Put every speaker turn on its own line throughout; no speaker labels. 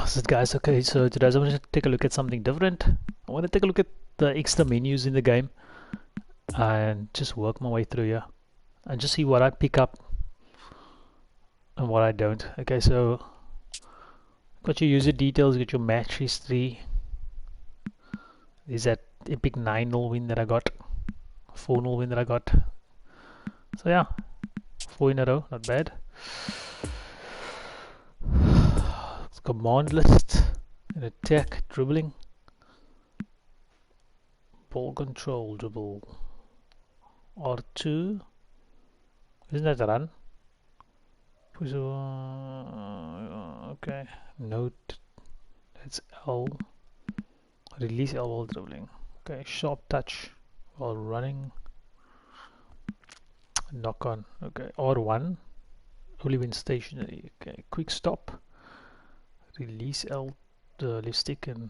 Is it, guys? Okay, so today I want to take a look at something different. I want to take a look at the extra menus in the game and just work my way through here and just see what I pick up and what I don't. Okay, so got your user details, got your match history. There's that epic 9-0 win that I got, 4-0 win that I got. So yeah, 4 in a row, not bad. Command list, an attack, dribbling, ball control, dribble, R2, isn't that a run? Okay, note, that's L, release L while dribbling, okay, sharp touch while running, knock on, okay, R1, only when stationary, okay, quick stop, release L, the left stick, and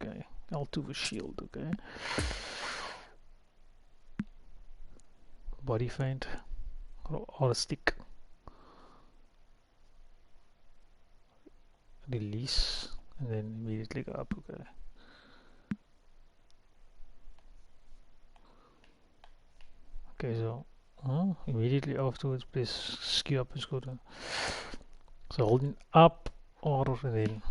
okay, L2 for shield, okay, body feint or a stick, release and then immediately go up, okay. Okay, so immediately afterwards press skew up and scroll down. So holding up or and then,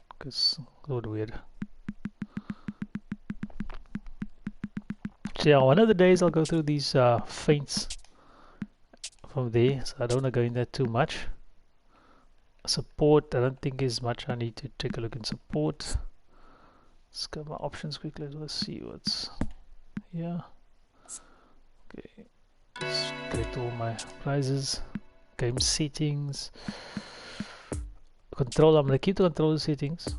because a little weird. So yeah, one of the days I'll go through these feints from there, so I don't want to go in that too much. Support, I don't think is much. I need to take a look in support. Let's go my options quickly. Let's see what's here. Okay, let's get all my prizes. Game settings. Control, I'm going to keep the controller settings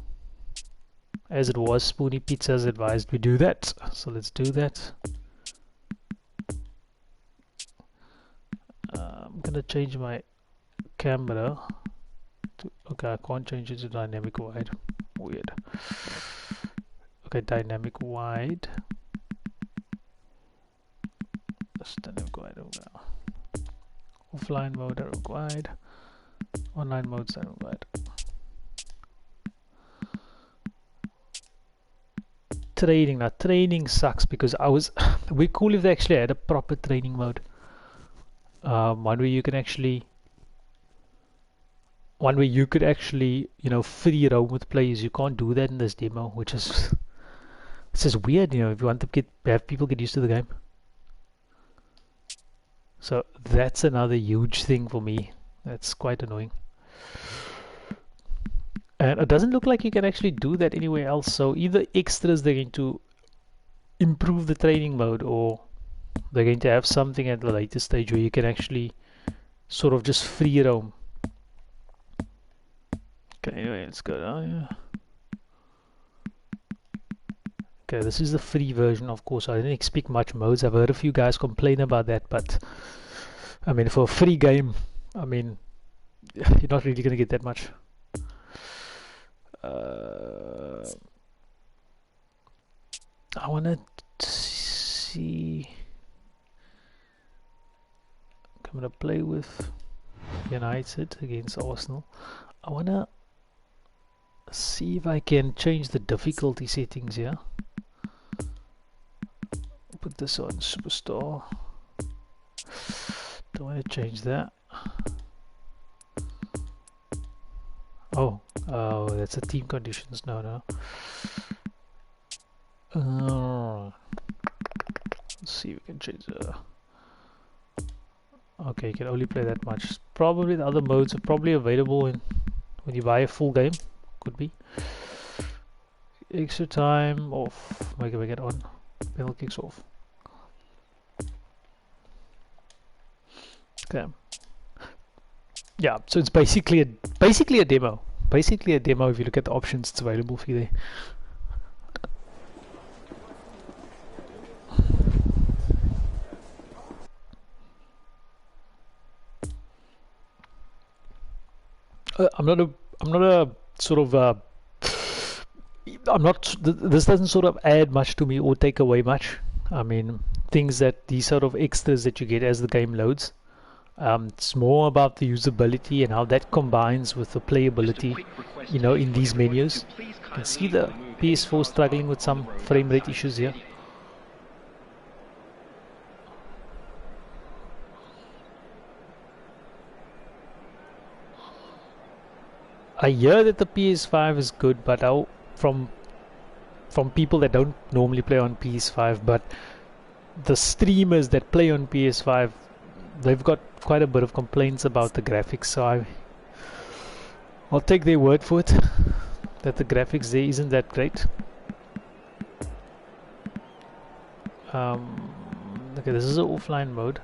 as it was. Spoony Pizza's advised we do that, so let's do that. I'm going to change my camera to, okay, I can't change it to dynamic wide, weird. Okay, dynamic wide, that's dynamic wide, okay. Offline mode, dynamic wide, online mode, dynamic wide. Training, now training sucks because it'd be cool if they actually had a proper training mode. One where you could actually, you know, free roam with players. You can't do that in this demo, which is, it's just weird, you know, if you want to have people get used to the game. So that's another huge thing for me. That's quite annoying. And it doesn't look like you can actually do that anywhere else. So either extras they're going to improve the training mode, or they're going to have something at the later stage where you can actually sort of just free roam. Okay, anyway, let's go down here. Okay, this is the free version, of course. I didn't expect much modes. I've heard a few guys complain about that, but I mean, for a free game, I mean, you're not really going to get that much. I want to see. I'm going to play with United against Arsenal. I want to see if I can change the difficulty settings here. Put this on Superstar. Don't want to change that. Oh, that's the team conditions. No. Let's see if we can change the. Okay, you can only play that much. Probably the other modes are probably available when you buy a full game. Could be. Extra time off. Make it on. Penalty kicks off. Okay. Yeah, so it's basically a demo. Basically a demo. If you look at the options, it's available for you there. This doesn't sort of add much to me or take away much. I mean, these sort of extras that you get as the game loads It's more about the usability and how that combines with the playability, you know, in these menus. You can see the PS4 struggling with some frame rate issues here. I hear that the PS5 is good, but from people that don't normally play on PS5, but the streamers that play on PS5, they've got quite a bit of complaints about the graphics, so I'll take their word for it that the graphics there isn't that great. Okay, this is an offline mode.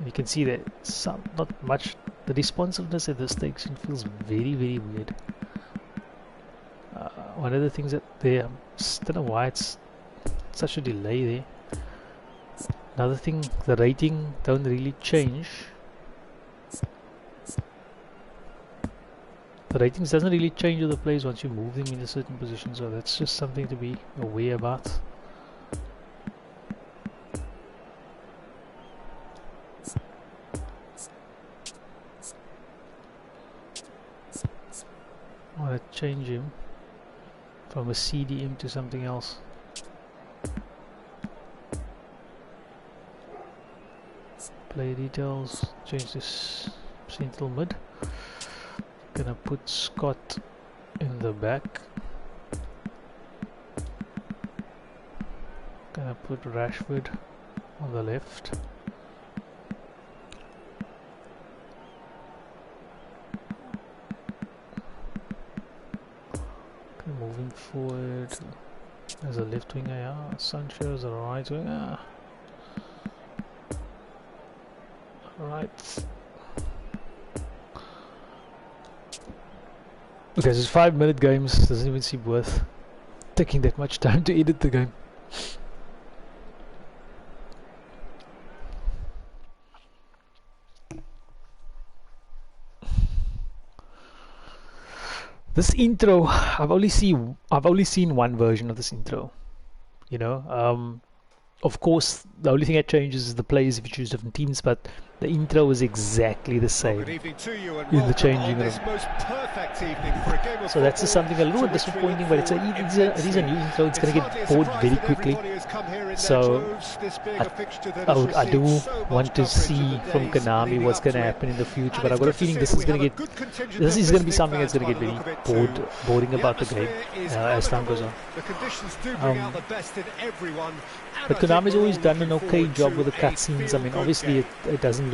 You can see that not much. The responsiveness at this station feels very, very weird. One of the things that I don't know why it's such a delay there. Another thing, the rating don't really change. The ratings doesn't really change with the players once you move them in a certain position, so that's just something to be aware about. I want to change him from a CDM to something else. Play details, change this central mid. Gonna put Scott in the back. Gonna put Rashford on the left. Okay, moving forward as a left winger, yeah. Sancho as a right winger. Right. Okay, so it's 5-minute games. Doesn't even seem worth taking that much time to edit the game. This intro, I've only seen one version of this intro. You know, of course, the only thing that changes is the players if you choose different teams, but the intro is exactly the same in the changing room. So that's just something a little bit disappointing, but it is a new intro. It's going to get bored very quickly. So I do want to see from Konami what's going to happen in the future, but I've got a feeling this is going to be something that's going to get very boring about the game as time goes on. But Konami's always done an okay job with the cutscenes. I mean, obviously it doesn't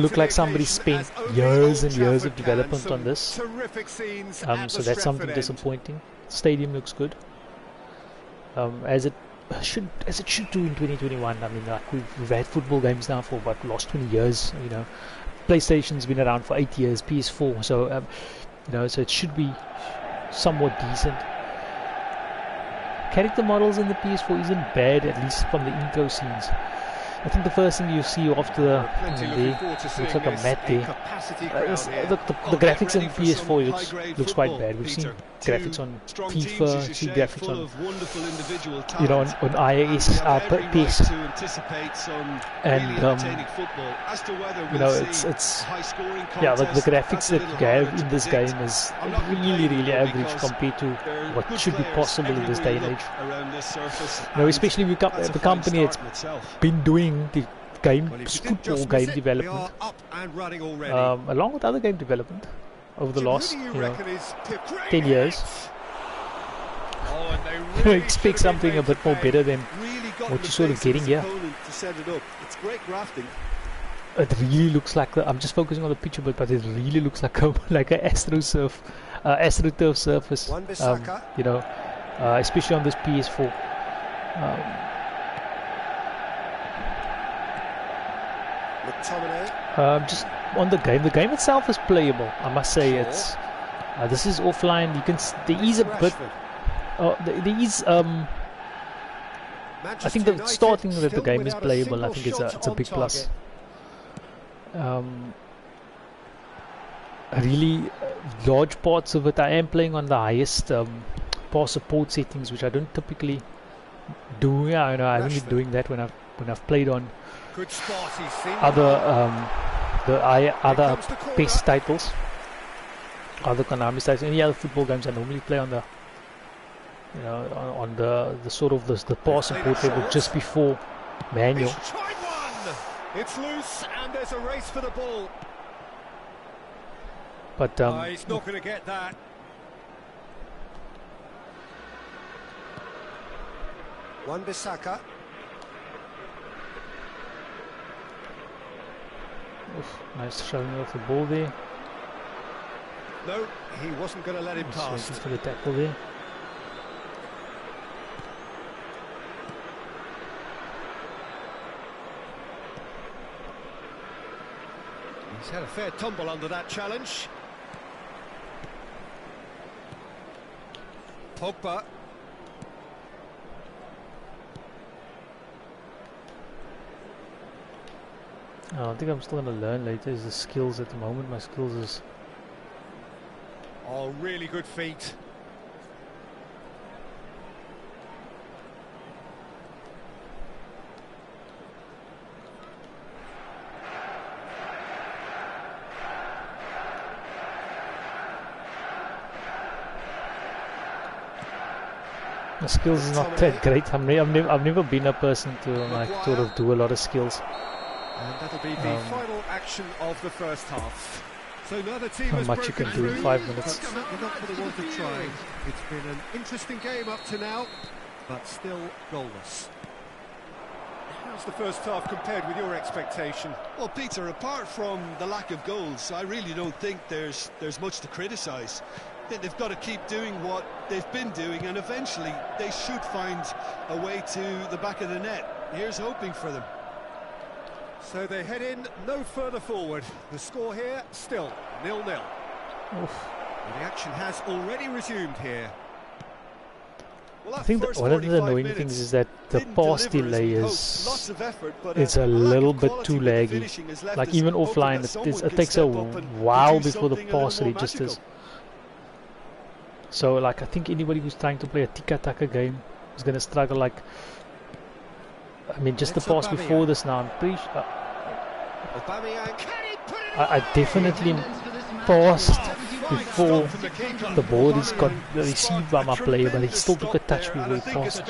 look like somebody spent years and years of development on this. So that's something disappointing. Stadium looks good, as it should do in 2021. I mean, we've had football games now for about the last 20 years. You know, PlayStation's been around for 8 years, PS4. So you know, so it should be somewhat decent. Character models in the PS4 isn't bad, at least from the intro scenes. I think the first thing you see after looks like a mat there. The graphics in PS4 looks quite bad. We've seen graphics on FIFA, we've seen graphics on, you know, on iOS, PS, and you know, it's yeah, the graphics that you have in this game is really average compared to what should be possible in this day and age. You know, especially with the company that's been doing the football game development, along with other game development over the last 10 years. You expect something a bit more better than what you're sort of getting here. It really looks like I'm just focusing on the picture, but it really looks like a AstroTurf surface. You know, especially on this PS4. Just on the game itself is playable. I must say, it's this is offline. You can there is a bit. There is I think the starting that the game is playable. I think it's a big plus. Really large parts of it I am playing on the highest pass support settings, which I don't typically do. Yeah, I know I haven't been doing that when when I've played on
Good spot, he's seen
other other PES titles, other Konami titles, any other football games. I normally play on the, you know, on the sort of the pause support level just before manual.
He's tried one. It's loose and there's a race for the ball.
But
he's not going to get that. Wan-Bissaka.
Nice shoving off the ball there.
No, he wasn't going to let him pass.
For the tackle there.
He's had a fair tumble under that challenge. Pogba.
I think I'm still going to learn later is the skills. At the moment my skills is...
Oh, really good feet.
My skills is not that great. I've never been a person to like sort of do a lot of skills.
And that'll be the final action of the first half. So another team
How
has
much you can do in 5 minutes.
Certainly not for the want of trying. It's been an interesting game up to now, but still goalless. How's the first half compared with your expectation?
Well, Peter, apart from the lack of goals, I really don't think there's much to criticise. I think they've got to keep doing what they've been doing, and eventually they should find a way to the back of the net. Here's hoping for them.
So they head in no further forward. The score here still 0-0. The action has already resumed here. Well,
I think that one of the annoying things is that the pass delay is it's a little bit too laggy. Like even offline, it takes a while before the pass registers. So like I think anybody who's trying to play a tiki-taka game is going to struggle. Like I mean, just the pass before this now, I'm pretty sure I definitely passed before the ball is got received by my player, but he still took a touch before he passed.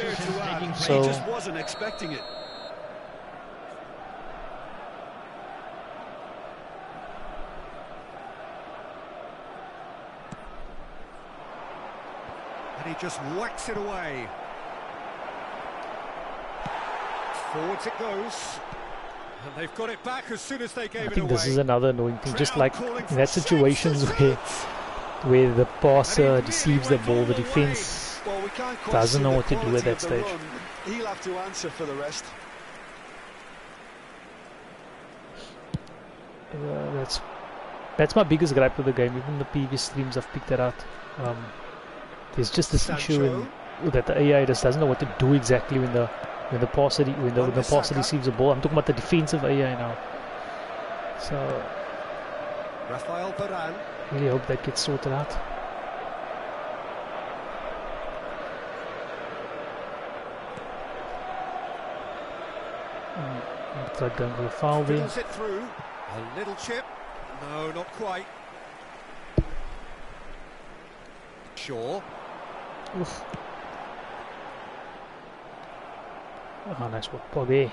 So
he just wasn't expecting it.
And he just whacks it away. Forwards it goes. And they've got it back as soon as they gave it away.
I think this is another annoying thing, just like in that situations where the passer deceives the ball, the defense doesn't know what to do at that stage.
He'll have to answer for the rest.
That's my biggest gripe with the game. Even the previous streams I've picked that out. There's just this issue that the AI just doesn't know what to do exactly when the passer receives the ball. I'm talking about the defensive AI now. So
Rafael Varane.
Really hope that gets sorted out. Tried going for a foul there.
It through. A little chip. No, not quite. Shaw.
Oof. Oh, nice work, Pogba.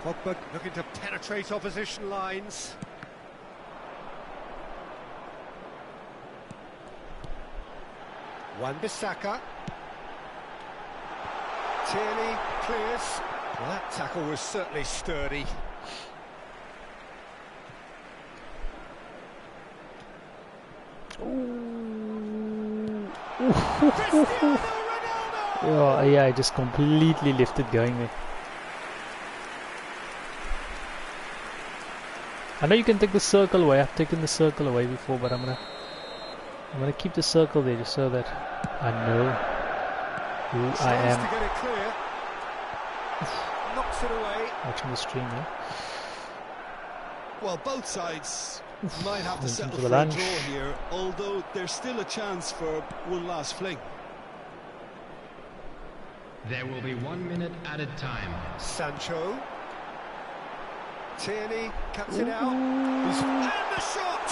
Pogba looking to penetrate opposition lines. Wan-Bissaka. Tierney clears. Well, that tackle was certainly sturdy.
Oh, yeah, I just completely left it going there. I know you can take the circle away. I've taken the circle away before, but I'm gonna keep the circle there just so that I know who I am.
To get it clear. Knocks it away.
Watching the stream here.
Well, both sides might have to settle
the
for a
lunch.
draw here, although there's still a chance for one last fling.
There will be 1 minute added time.
Sancho. Tierney cuts it out. And the shot!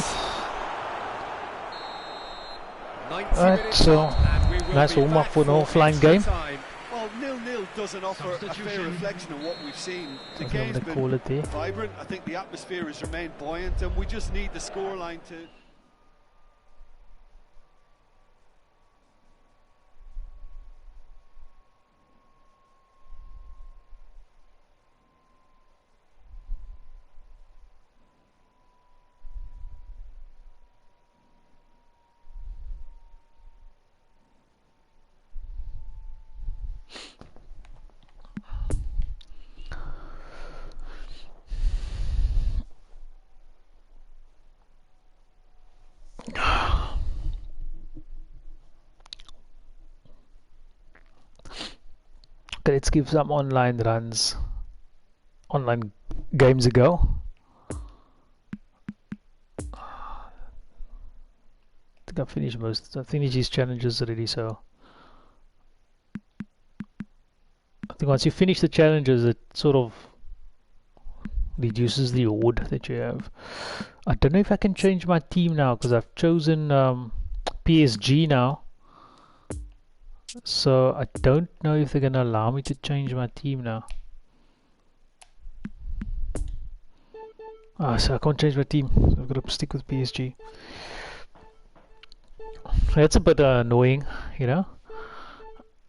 90
Alright,
minutes
so
on, and we will
nice
be
warm-up
back
for an offline
extra
game.
time.
Well, 0-0 doesn't offer a fair reflection of what we've seen. The
I'm
game's
gonna call it there.
been vibrant. I think the atmosphere has remained buoyant, and we just need the scoreline to...
Okay, let's give some online games a go. I think I finished these challenges already, so I think once you finish the challenges it sort of reduces the horde that you have. I don't know if I can change my team now because I've chosen PSG now. So I don't know if they're gonna allow me to change my team now. So I can't change my team, so I've got to stick with PSG. That's a bit annoying, you know.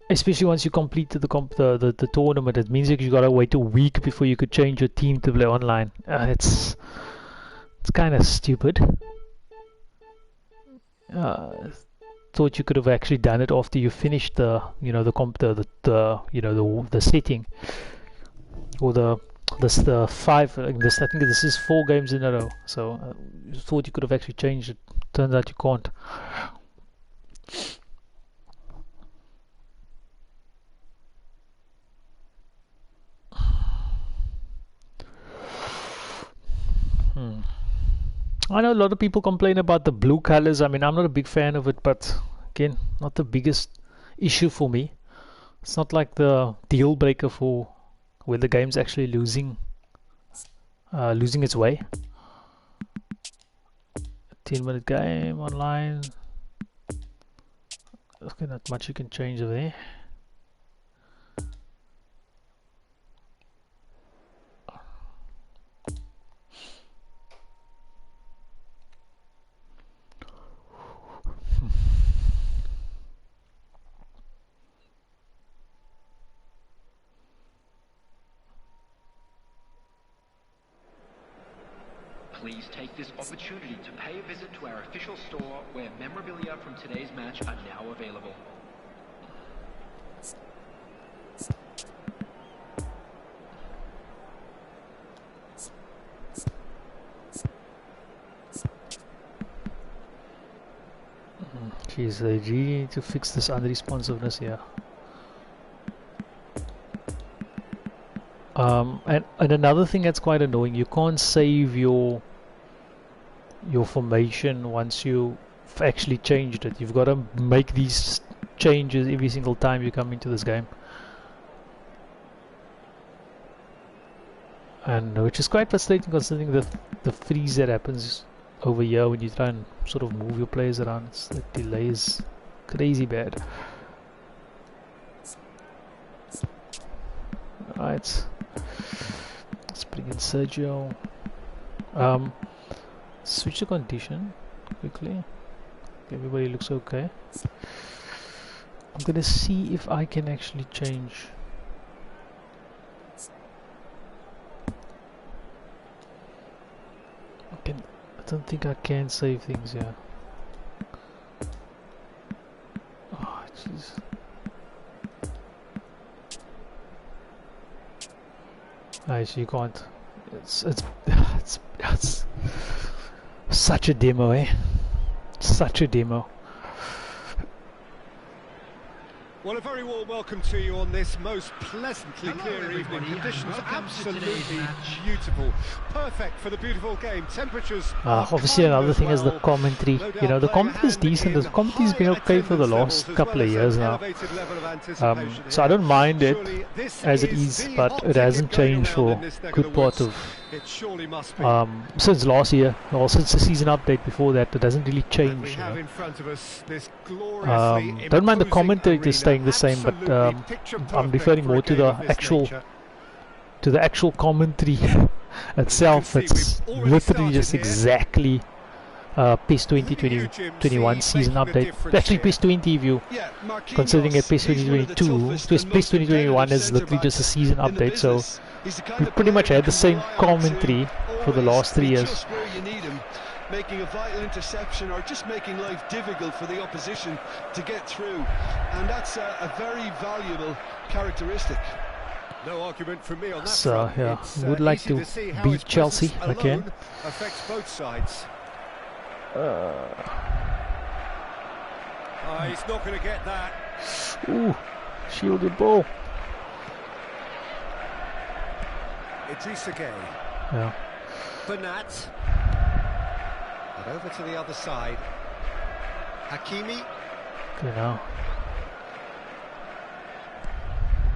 Especially once you complete the tournament, it means that you gotta wait a week before you could change your team to play online. It's kind of stupid. Thought you could have actually done it after you finished the setting, or the five. I think this is 4 games in a row. So thought you could have actually changed it. Turns out you can't. I know a lot of people complain about the blue colors. I mean, I'm not a big fan of it, but again, not the biggest issue for me. It's not like the deal breaker for when the game's actually losing its way. 10-minute game online. Okay, not much you can change over there.
Please take this opportunity to pay a visit to our official store where memorabilia from today's match are now available.
Jeez, they really need to fix this unresponsiveness here. And another thing that's quite annoying, you can't save your formation once you've actually changed it. You've got to make these changes every single time you come into this game, and which is quite frustrating considering the freeze that happens over here when you try and sort of move your players around. The delay is crazy bad. Right, let's bring in Sergio. Switch the condition quickly. Everybody looks okay. I'm gonna see if I can actually change. I don't think I can save things here. Oh jeez. So you can't. It's such a demo, eh? Such a demo.
Well, a very warm welcome to you on this most pleasantly clear evening. Conditions absolutely beautiful, perfect for the beautiful game. Temperatures.
Obviously, another thing is the commentary. You know, the commentary is decent. The commentary's been okay for the last couple of years now. So I don't mind it as it is, but it hasn't changed for a good part of
It surely must be.
Since last year, or since the season update before that, it doesn't really change.
We have in front of us this gloriously
don't mind the
imposing
commentary
arena.
just staying the same, but I'm referring more to the actual commentary itself. It's literally just exactly PES 2021 season update. Actually, PES 20 if you considering it PES 2022. PES 2021 is literally just a season update, so we pretty much had the same commentary for the last 3 years.
Making a vital interception or just making life difficult for the opposition to get through, and that's a very valuable characteristic.
No argument from me on that.
So yeah, would like to beat Chelsea if I can.
Affects both sides. He's not going to get that.
Ooh, shielded ball.
Idrissa Gueye.
Yeah.
Bernat. But over to the other side. Hakimi.
Good now.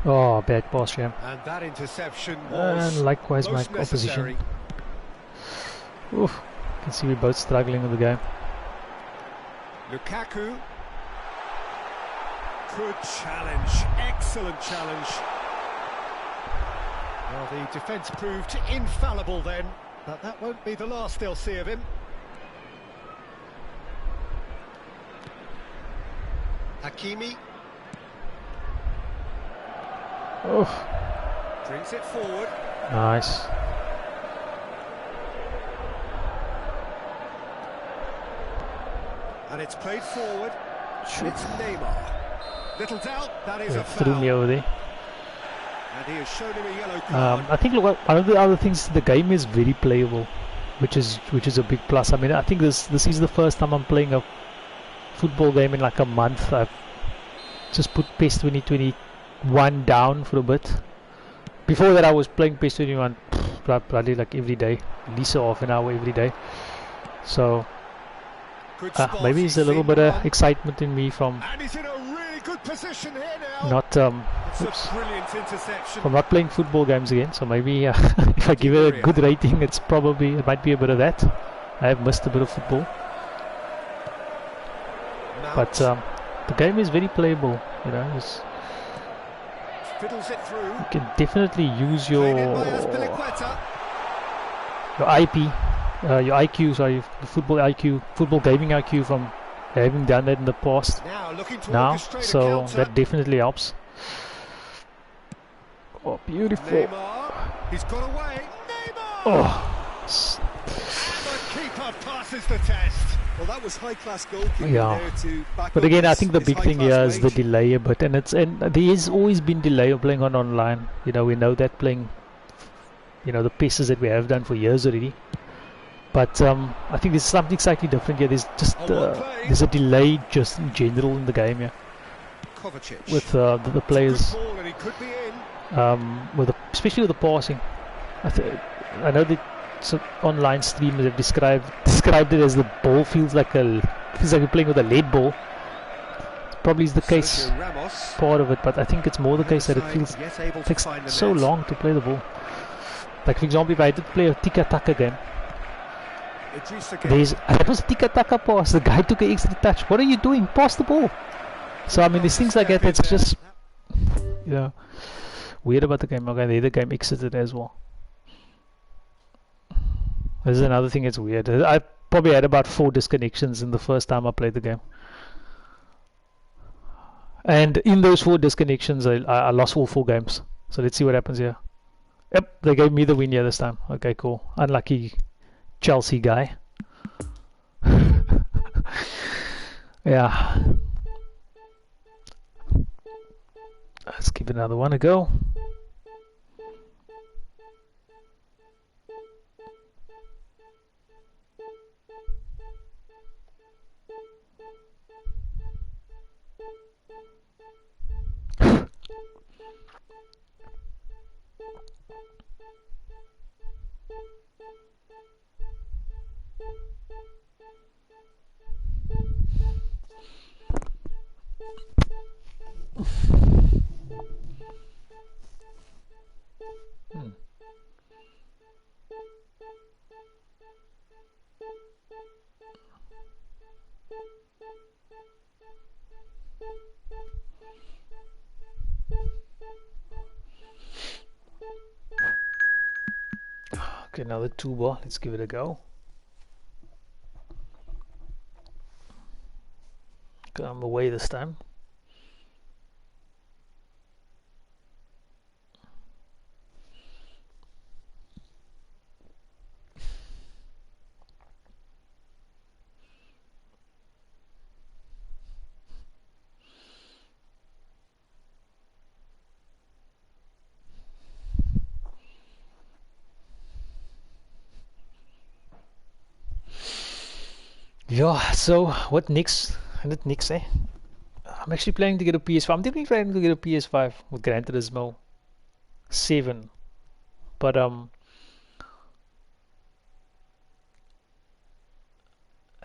Oh, bad pass, yeah.
And that interception was
and likewise my
necessary.
opposition. Oof. You can see we're both struggling with the game.
Lukaku. Good challenge. Excellent challenge. Well, the defence proved infallible then, but that won't be the last they'll see of him. Hakimi.
Oh.
Brings it forward.
Nice.
And it's played forward. And it's Neymar. Little doubt that is a foul.
Threw me over there.
And he has shown him a yellow card.
I think look, one of the other things, the game is very playable, which is a big plus. I mean, I think this is the first time I'm playing a football game in like a month. I've just put PES 2021 down for a bit. Before that, I was playing PES 21 probably like every day, at least half an hour every day. So maybe it's a little bit of excitement in me from
And he's in a really good position here now.
not
It's a brilliant interception.
from not playing football games again. So maybe if I give it a good rating, it might be a bit of that. I have missed a bit of football, but the game is very playable. You know,
Fiddles it through.
you can definitely use your IP, your IQ, sorry, the football gaming IQ from having done that in the past. Now, so that definitely helps. Oh, beautiful!
Neymar. He's got away. Neymar.
Oh,
The keeper passes the test.
Well, that was high-class goalkeeping
yeah.
there to back
But
up
again, I
his-
think the
his
big thing
high-class
here is the
range.
delay a bit, and there has always been delay of playing on online. You know, we know that playing, you know, the pieces that we have done for years already. But I think there's something slightly different here. There's just there's a delay just in general in the game here
Kovacic.
with the players,
Good ball and he could be in.
especially with the passing. I know that some online streamers have described it as the ball feels like you're playing with a lead ball. Probably is the case,
Sergio Ramos.
part of it, but I think it's more the case that it takes so long to play the ball. Like for example, if I did play a tiki-taka game, that was a tiki-taka pass. The guy took an extra touch. What are you doing? Pass the ball. So I mean, these things like that. It's just, you know, weird about the game. Okay, the other game exited as well. This is another thing that's weird. I probably had about 4 disconnections in the first time I played the game. And in those 4 disconnections, I lost all 4 games. So let's see what happens here. Yep, they gave me the win here this time. Okay, cool. Unlucky Chelsea guy. Yeah. Let's give another one a go. Okay, another 2-ball. Let's give it a go. Okay, I'm away this time. Yeah, so what next? And it next, eh? I'm actually planning to get a PS5. I'm definitely planning to get a PS5 with Gran Turismo 7. But I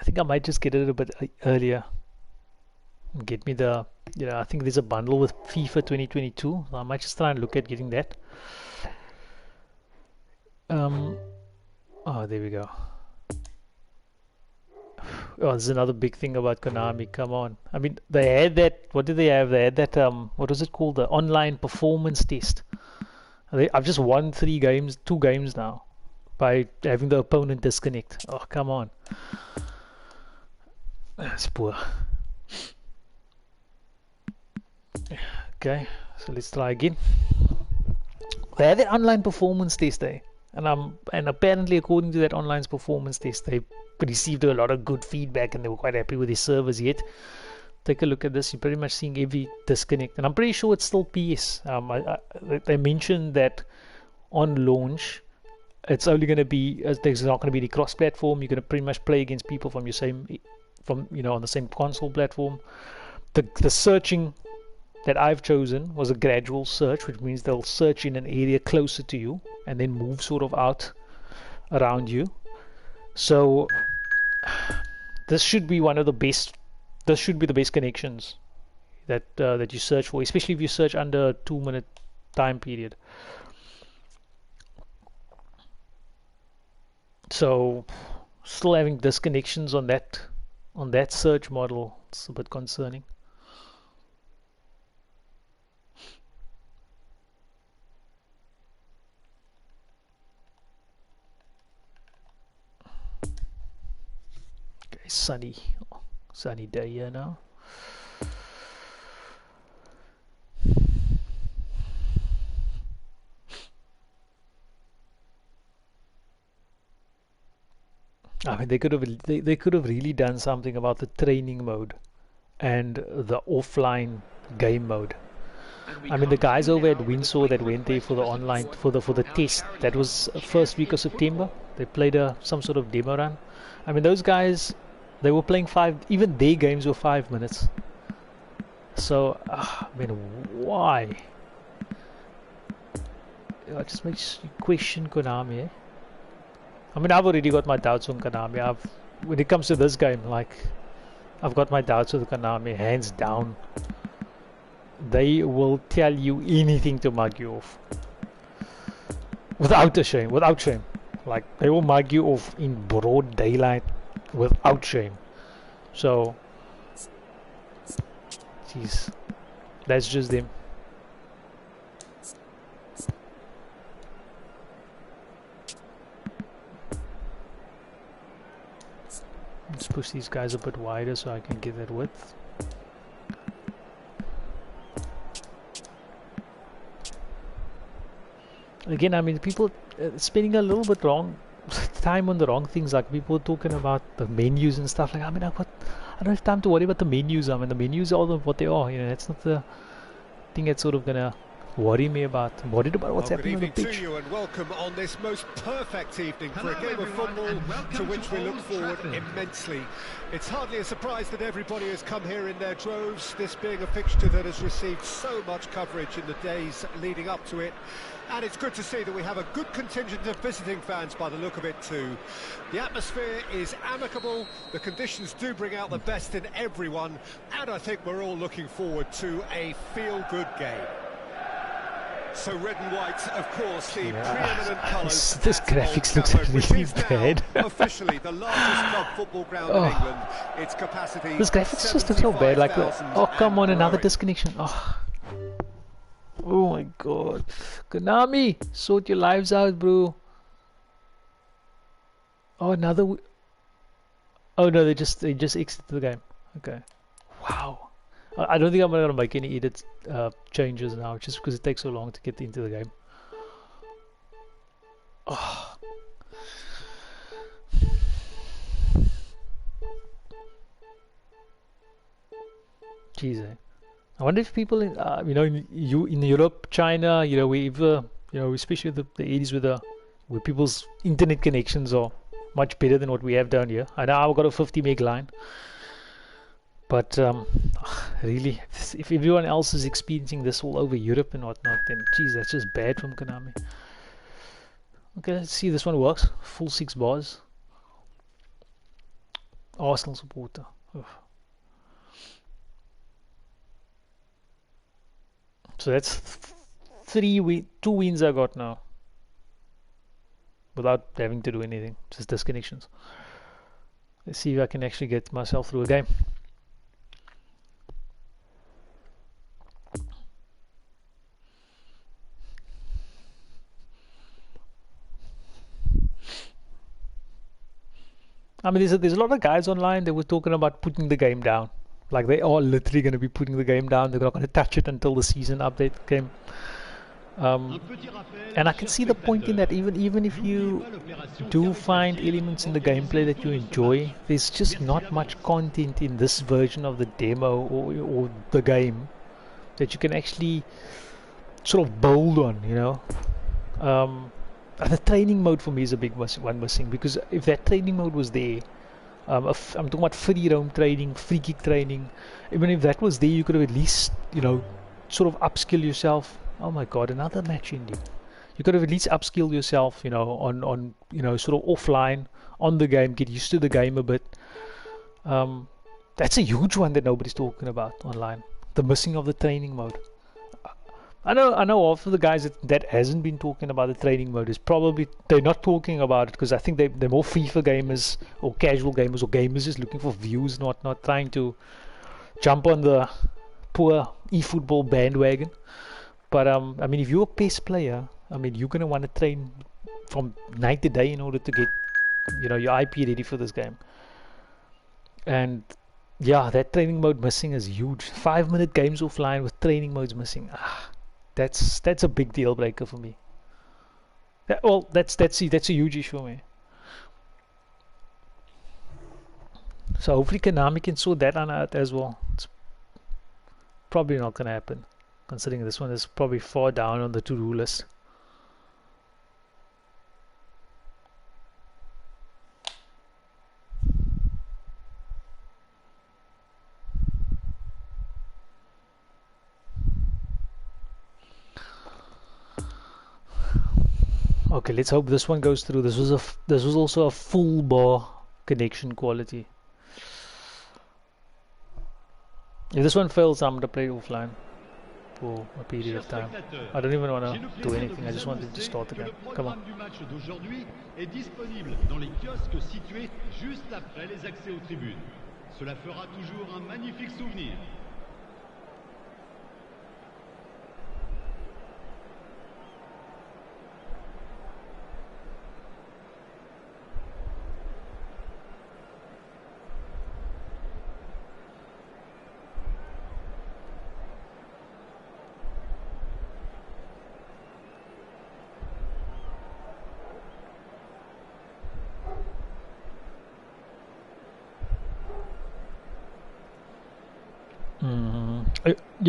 think I might just get it a bit earlier. Get me the, I think there's a bundle with FIFA 2022. So I might just try and look at getting that. Oh, there we go. Oh, there's another big thing about Konami. Come on. I mean, they had that. What did they have? They had that. What was it called? The online performance test. I've just won 2 games now, by having the opponent disconnect. Oh, come on. That's poor. Okay, so let's try again. They had the online performance test there, and apparently, according to that online performance test, they received a lot of good feedback and they were quite happy with their servers. Yet, take a look at this. You're pretty much seeing every disconnect, and I'm pretty sure it's still PS. They mentioned that on launch, it's only going to be there's not going to be any cross-platform. You're going to pretty much play against people from on the same console platform. The searching that I've chosen was a gradual search, which means they'll search in an area closer to you and then move sort of out around you. So this should be one of the best. This should be the best connections that you search for, especially if you search under a 2-minute time period. So still having disconnections on that search model, it's a bit concerning. Okay, sunny day here now. I mean, they could have really done something about the training mode and the offline game mode. I mean, the guys over at Windsor that went there for the online for the test, that was first week of September. They played some sort of demo run. I mean, those guys, they were playing even their games were 5 minutes. So, I mean, why? It just makes you question Konami, eh? I mean, I've already got my doubts on Konami. When it comes to this game, like, I've got my doubts with Konami, hands down. They will tell you anything to mug you off. Without shame. Like, they will mug you off in broad daylight without shame. So, jeez, that's just them. Let's push these guys a bit wider so I can get that width. Again, I mean, people spending a little bit wrong time on the wrong things. Like, people talking about the menus and stuff. Like, I mean, I don't have time to worry about the menus. I mean, the menus are what they are. You know, that's not the thing that's sort of gonna worry me about. I'm worried about what's happening on the pitch.
Good evening to you and welcome on this most perfect evening for a game of football to which we look forward immensely. It's hardly a surprise that everybody has come here in their droves, this being a fixture that has received so much coverage in the days leading up to it. And it's good to see that we have a good contingent of visiting fans by the look of it too. The atmosphere is amicable, the conditions do bring out the best in everyone, and I think we're all looking forward to a feel-good game. So red and white, of course, the preeminent colours.
This graphics looks really bad.
Officially the largest club football ground in England. Its capacity.
This graphics just looks so bad. Like, oh come on, another disconnection. Oh my god, Konami, sort your lives out, bro. Oh, another. Oh no, they just exited the game. Okay. Wow. I don't think I'm gonna make any edit changes now, just because it takes so long to get into the game. Oh. Jeez, eh? I wonder if people in in Europe, China, especially the areas where people's internet connections are much better than what we have down here. I know I've got a 50 meg line, but really, if everyone else is experiencing this all over Europe and whatnot, then geez, that's just bad from Konami. Okay, let's see, this one works. Full 6 bars. Arsenal supporter. Ugh. So that's 2 wins I got now, without having to do anything, just disconnections. Let's see if I can actually get myself through a game. I mean, there's a lot of guys online that were talking about putting the game down. Like, they are literally going to be putting the game down. They're not going to touch it until the season update came. And I can see the point in that. Even if you do find elements in the gameplay that you enjoy, there's just not much content in this version of the demo or the game that you can actually sort of build on, And the training mode for me is a big one missing, because if that training mode was there, I'm talking about free roam training, free kick training. Even if that was there, you could have at least, sort of upskill yourself. Oh my God, another match ending. You could have at least upskilled yourself, on sort of offline on the game, get used to the game a bit. That's a huge one that nobody's talking about online. The missing of the training mode. I know of the guys that hasn't been talking about the training mode is probably they're not talking about it because I think they're more FIFA gamers or casual gamers or gamers just looking for views, not trying to jump on the poor eFootball bandwagon. But I mean, if you're a PES player, I mean, you're gonna want to train from night to day in order to get your IP ready for this game. And yeah, that training mode missing is huge. 5-minute games offline with training modes missing. That's a big deal breaker for me. That's a huge issue for me. So hopefully Konami can sort that one out as well. It's probably not gonna happen, considering this one is probably far down on the to-do list. Okay, let's hope this one goes through. This was also a full bar connection quality. If this one fails, I'm gonna play offline for a period of time. I don't even want to do anything. I just wanted to start the game. Come on.
Le programme du match d'aujourd'hui est disponible dans les kiosques situés juste après les accès aux tribunes. Cela fera toujours un magnifique souvenir.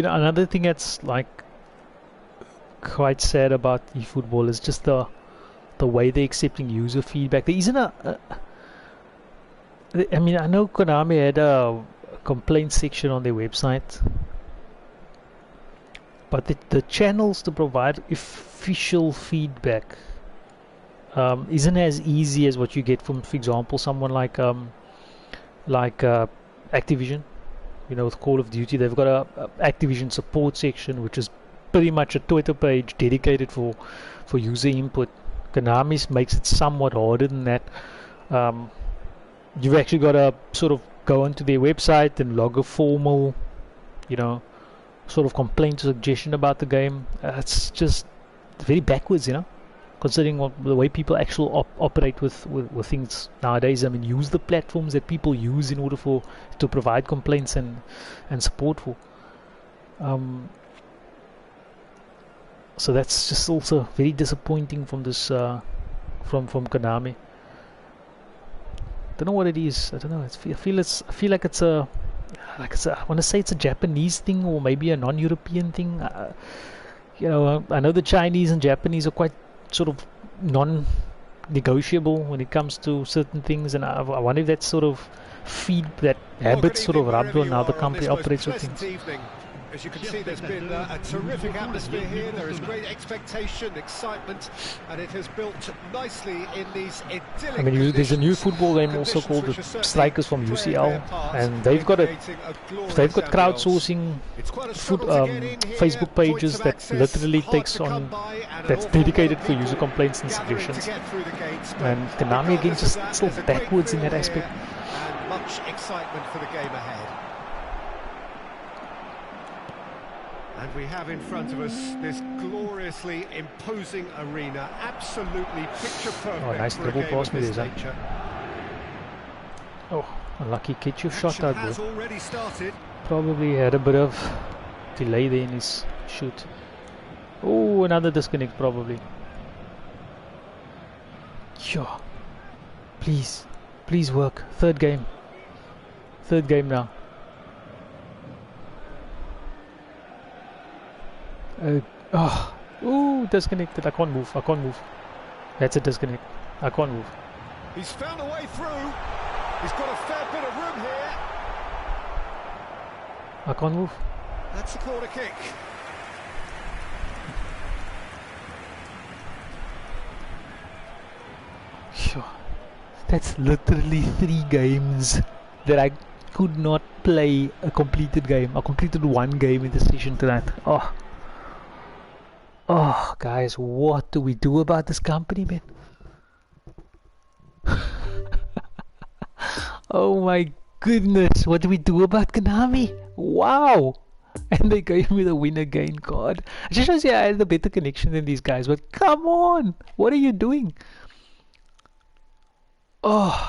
Another thing that's like quite sad about eFootball is just the way they're accepting user feedback. There isn't I mean, I know Konami had a complaint section on their website, but the channels to provide official feedback isn't as easy as what you get from, for example, someone like Activision. With Call of Duty, they've got a Activision support section, which is pretty much a Twitter page dedicated for user input. Konami makes it somewhat harder than that. You've actually got to sort of go onto their website and log a formal, sort of complaint or suggestion about the game. It's just very backwards, considering the way people actually operate with things nowadays. I mean, use the platforms that people use in order to provide complaints and support for. So that's just also very disappointing from this from Konami. Don't know what it is. I don't know. I feel like it's a I want to say it's a Japanese thing or maybe a non-European thing. You know, I know the Chinese and Japanese are quite sort of non-negotiable when it comes to certain things, and I wonder if that sort of that habit sort of rubbed on how the company operates with things.
As you can see, there's been a terrific atmosphere here. There is great expectation, excitement, and it has built nicely in these idyllic conditions.
There's a new football game also called the Strikers from UCL, and they've got crowdsourcing Facebook pages that literally that's dedicated for user complaints and suggestions. And Konami again just still backwards in that aspect.
And much excitement for the game ahead. And we have in front of us this gloriously imposing arena, absolutely picture perfect.
Oh, nice double pass with his nature. Oh, unlucky catch your shot out there.
Already started.
Probably had a bit of delay there in his shoot. Oh, another disconnect probably. Sure. Please work. Third game now. Disconnected. I can't move. That's a disconnect. I can't move.
He's found a way through. He's got a fair bit of room here.
I can't move.
That's a corner kick.
Sure. That's literally 3 games that I could not play a completed game. I completed 1 game in the session tonight. Oh, guys, what do we do about this company, man? Oh my goodness, what do we do about Konami? Wow! And they gave me the win again, God. It just shows you I had a better connection than these guys, but come on! What are you doing? They're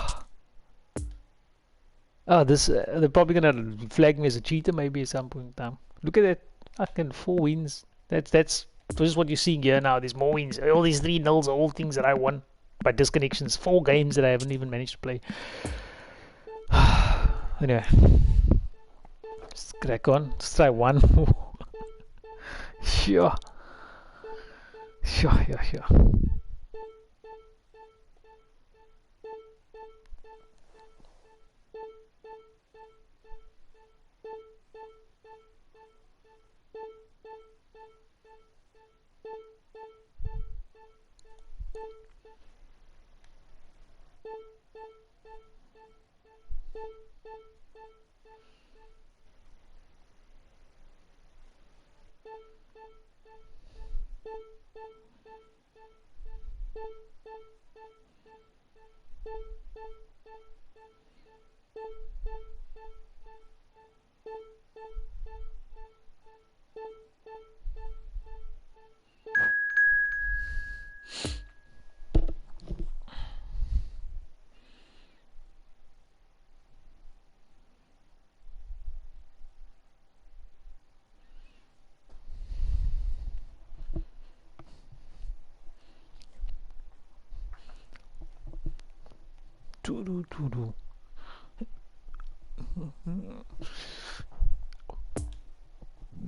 probably gonna flag me as a cheater maybe at some point in time. Look at that, fucking 4 wins. That's this is what you're seeing here now. There's more wins. All these 3-0s are all things that I won by disconnections. 4 games that I haven't even managed to play. Anyway, let's crack on. Let's try one more. Sure.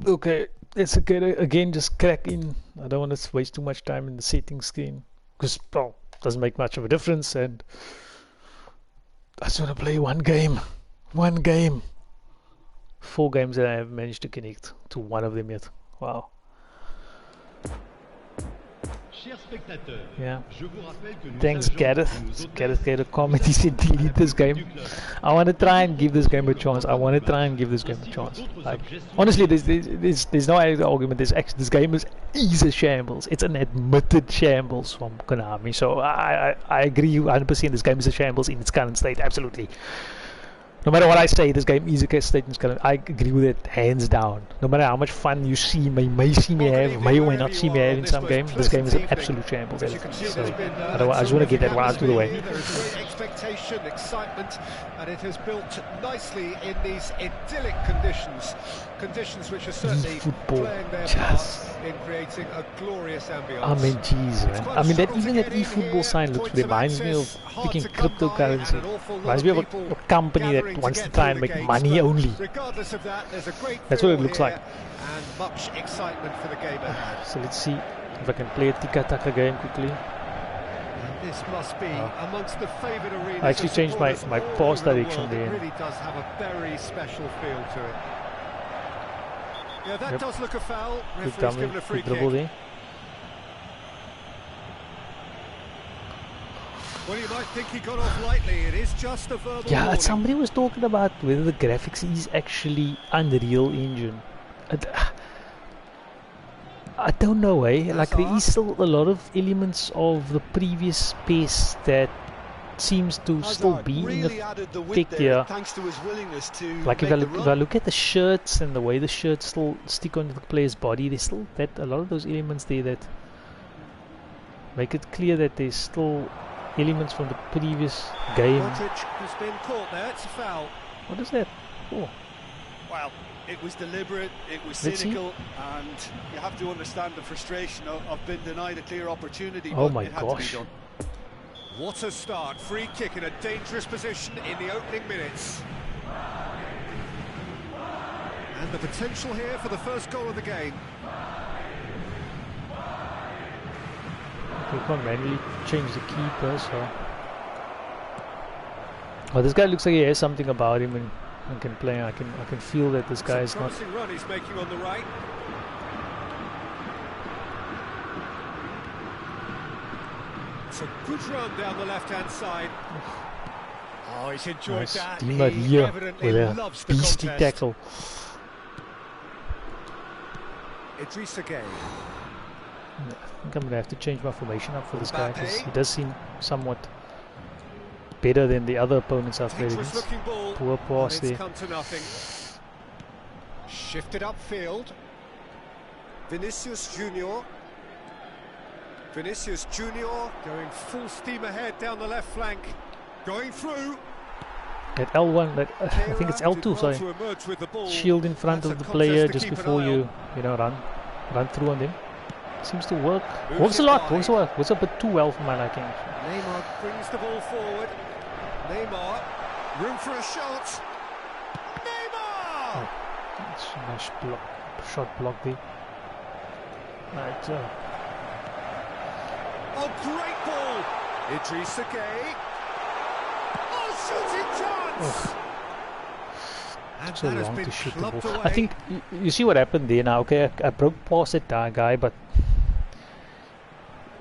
Okay, let's again just crack in. I don't want to waste too much time in the settings screen because it doesn't make much of a difference, and I just want to play one game. 4 games that I have managed to connect to one of them yet. Wow. Yeah. Thanks, Gareth. Gareth gave a comment. He said delete this game. I want to try and give this game a chance. Like, honestly, there's no argument. This game is a shambles. It's an admitted shambles from Konami. So I agree 100%. This game is a shambles in its current state. Absolutely. No matter what I say, this game is a case statement. I agree with it hands down. No matter how much fun you see me, may see me have, may or may not see me have in some game, this game is an absolute shambles. So I just want to get that one out of the way.
There is great expectation, excitement, and it has built nicely in these idyllic conditions. Conditions which are certainly playing their part in creating a glorious ambience.
I mean, jeez, man. I mean, even that eFootball sign reminds me of freaking cryptocurrency. Reminds me of a company that wants to try and make money only.
Regardless of that, there's a great
That's what it looks like.
and much excitement for the game ahead.
So let's see if I can play a Tika-Taka game quickly.
And this must be amongst the favoured arenas.
I actually changed my pass direction there.
It really does have a very special feel to it. Yeah, that does look a foul. Referee's given a free kick.
Dribble there.
Well, you might think he got off lightly. It is just a verbal warning.
Somebody was talking about whether the graphics is actually Unreal Engine. I don't know, eh? Like, there is still a lot of elements of the previous PS that seems to still be in effect here. Like, if I look at the shirts and the way the shirts still stick onto the player's body, there's still a lot of those elements there that make it clear that there's still elements from the previous game.
Has been caught there. It's a foul.
What is that? Oh.
Well, it was deliberate, it was cynical, and you have to understand the frustration of being denied a clear opportunity.
Oh
but
my
it had
gosh.
to be done.
What a start. Free kick in a dangerous position in the opening minutes. And the potential here for the first goal of the game.
We can't manually change the keeper, so. Oh, this guy looks like he has something about him and can play. I can feel that this guy is not.
Promising run he's making on the right. It's a good run down the left-hand side. Oh, he's enjoyed that.
Di
He
Maria
evidently
with
loves
a
the
beastie
contest.
tackle.
Idrissa Gueye.
I think I'm gonna have to change my formation up for this guy because he does seem somewhat better than the other opponents I've played against.
Looking ball.
Poor pass
It's
there.
come to nothing. Shifted upfield. Vinicius Junior. Vinicius Junior going full steam ahead down the left flank. Going through.
At L1, I think it's L2, sorry. Shield in front of the player just before you run through on them. Seems to work. Works a lot. Works a bit too well for my liking.
Neymar brings the ball forward. Neymar, room for a shot. Neymar!
It's a nice shot block there. Right.
Oh, great ball! Idrissa Gueye. Oh, shooting chance! And
So
that has
long
been
to shoot the
clubbed
ball.
away.
I think you see what happened there now. Okay, I broke past that guy, but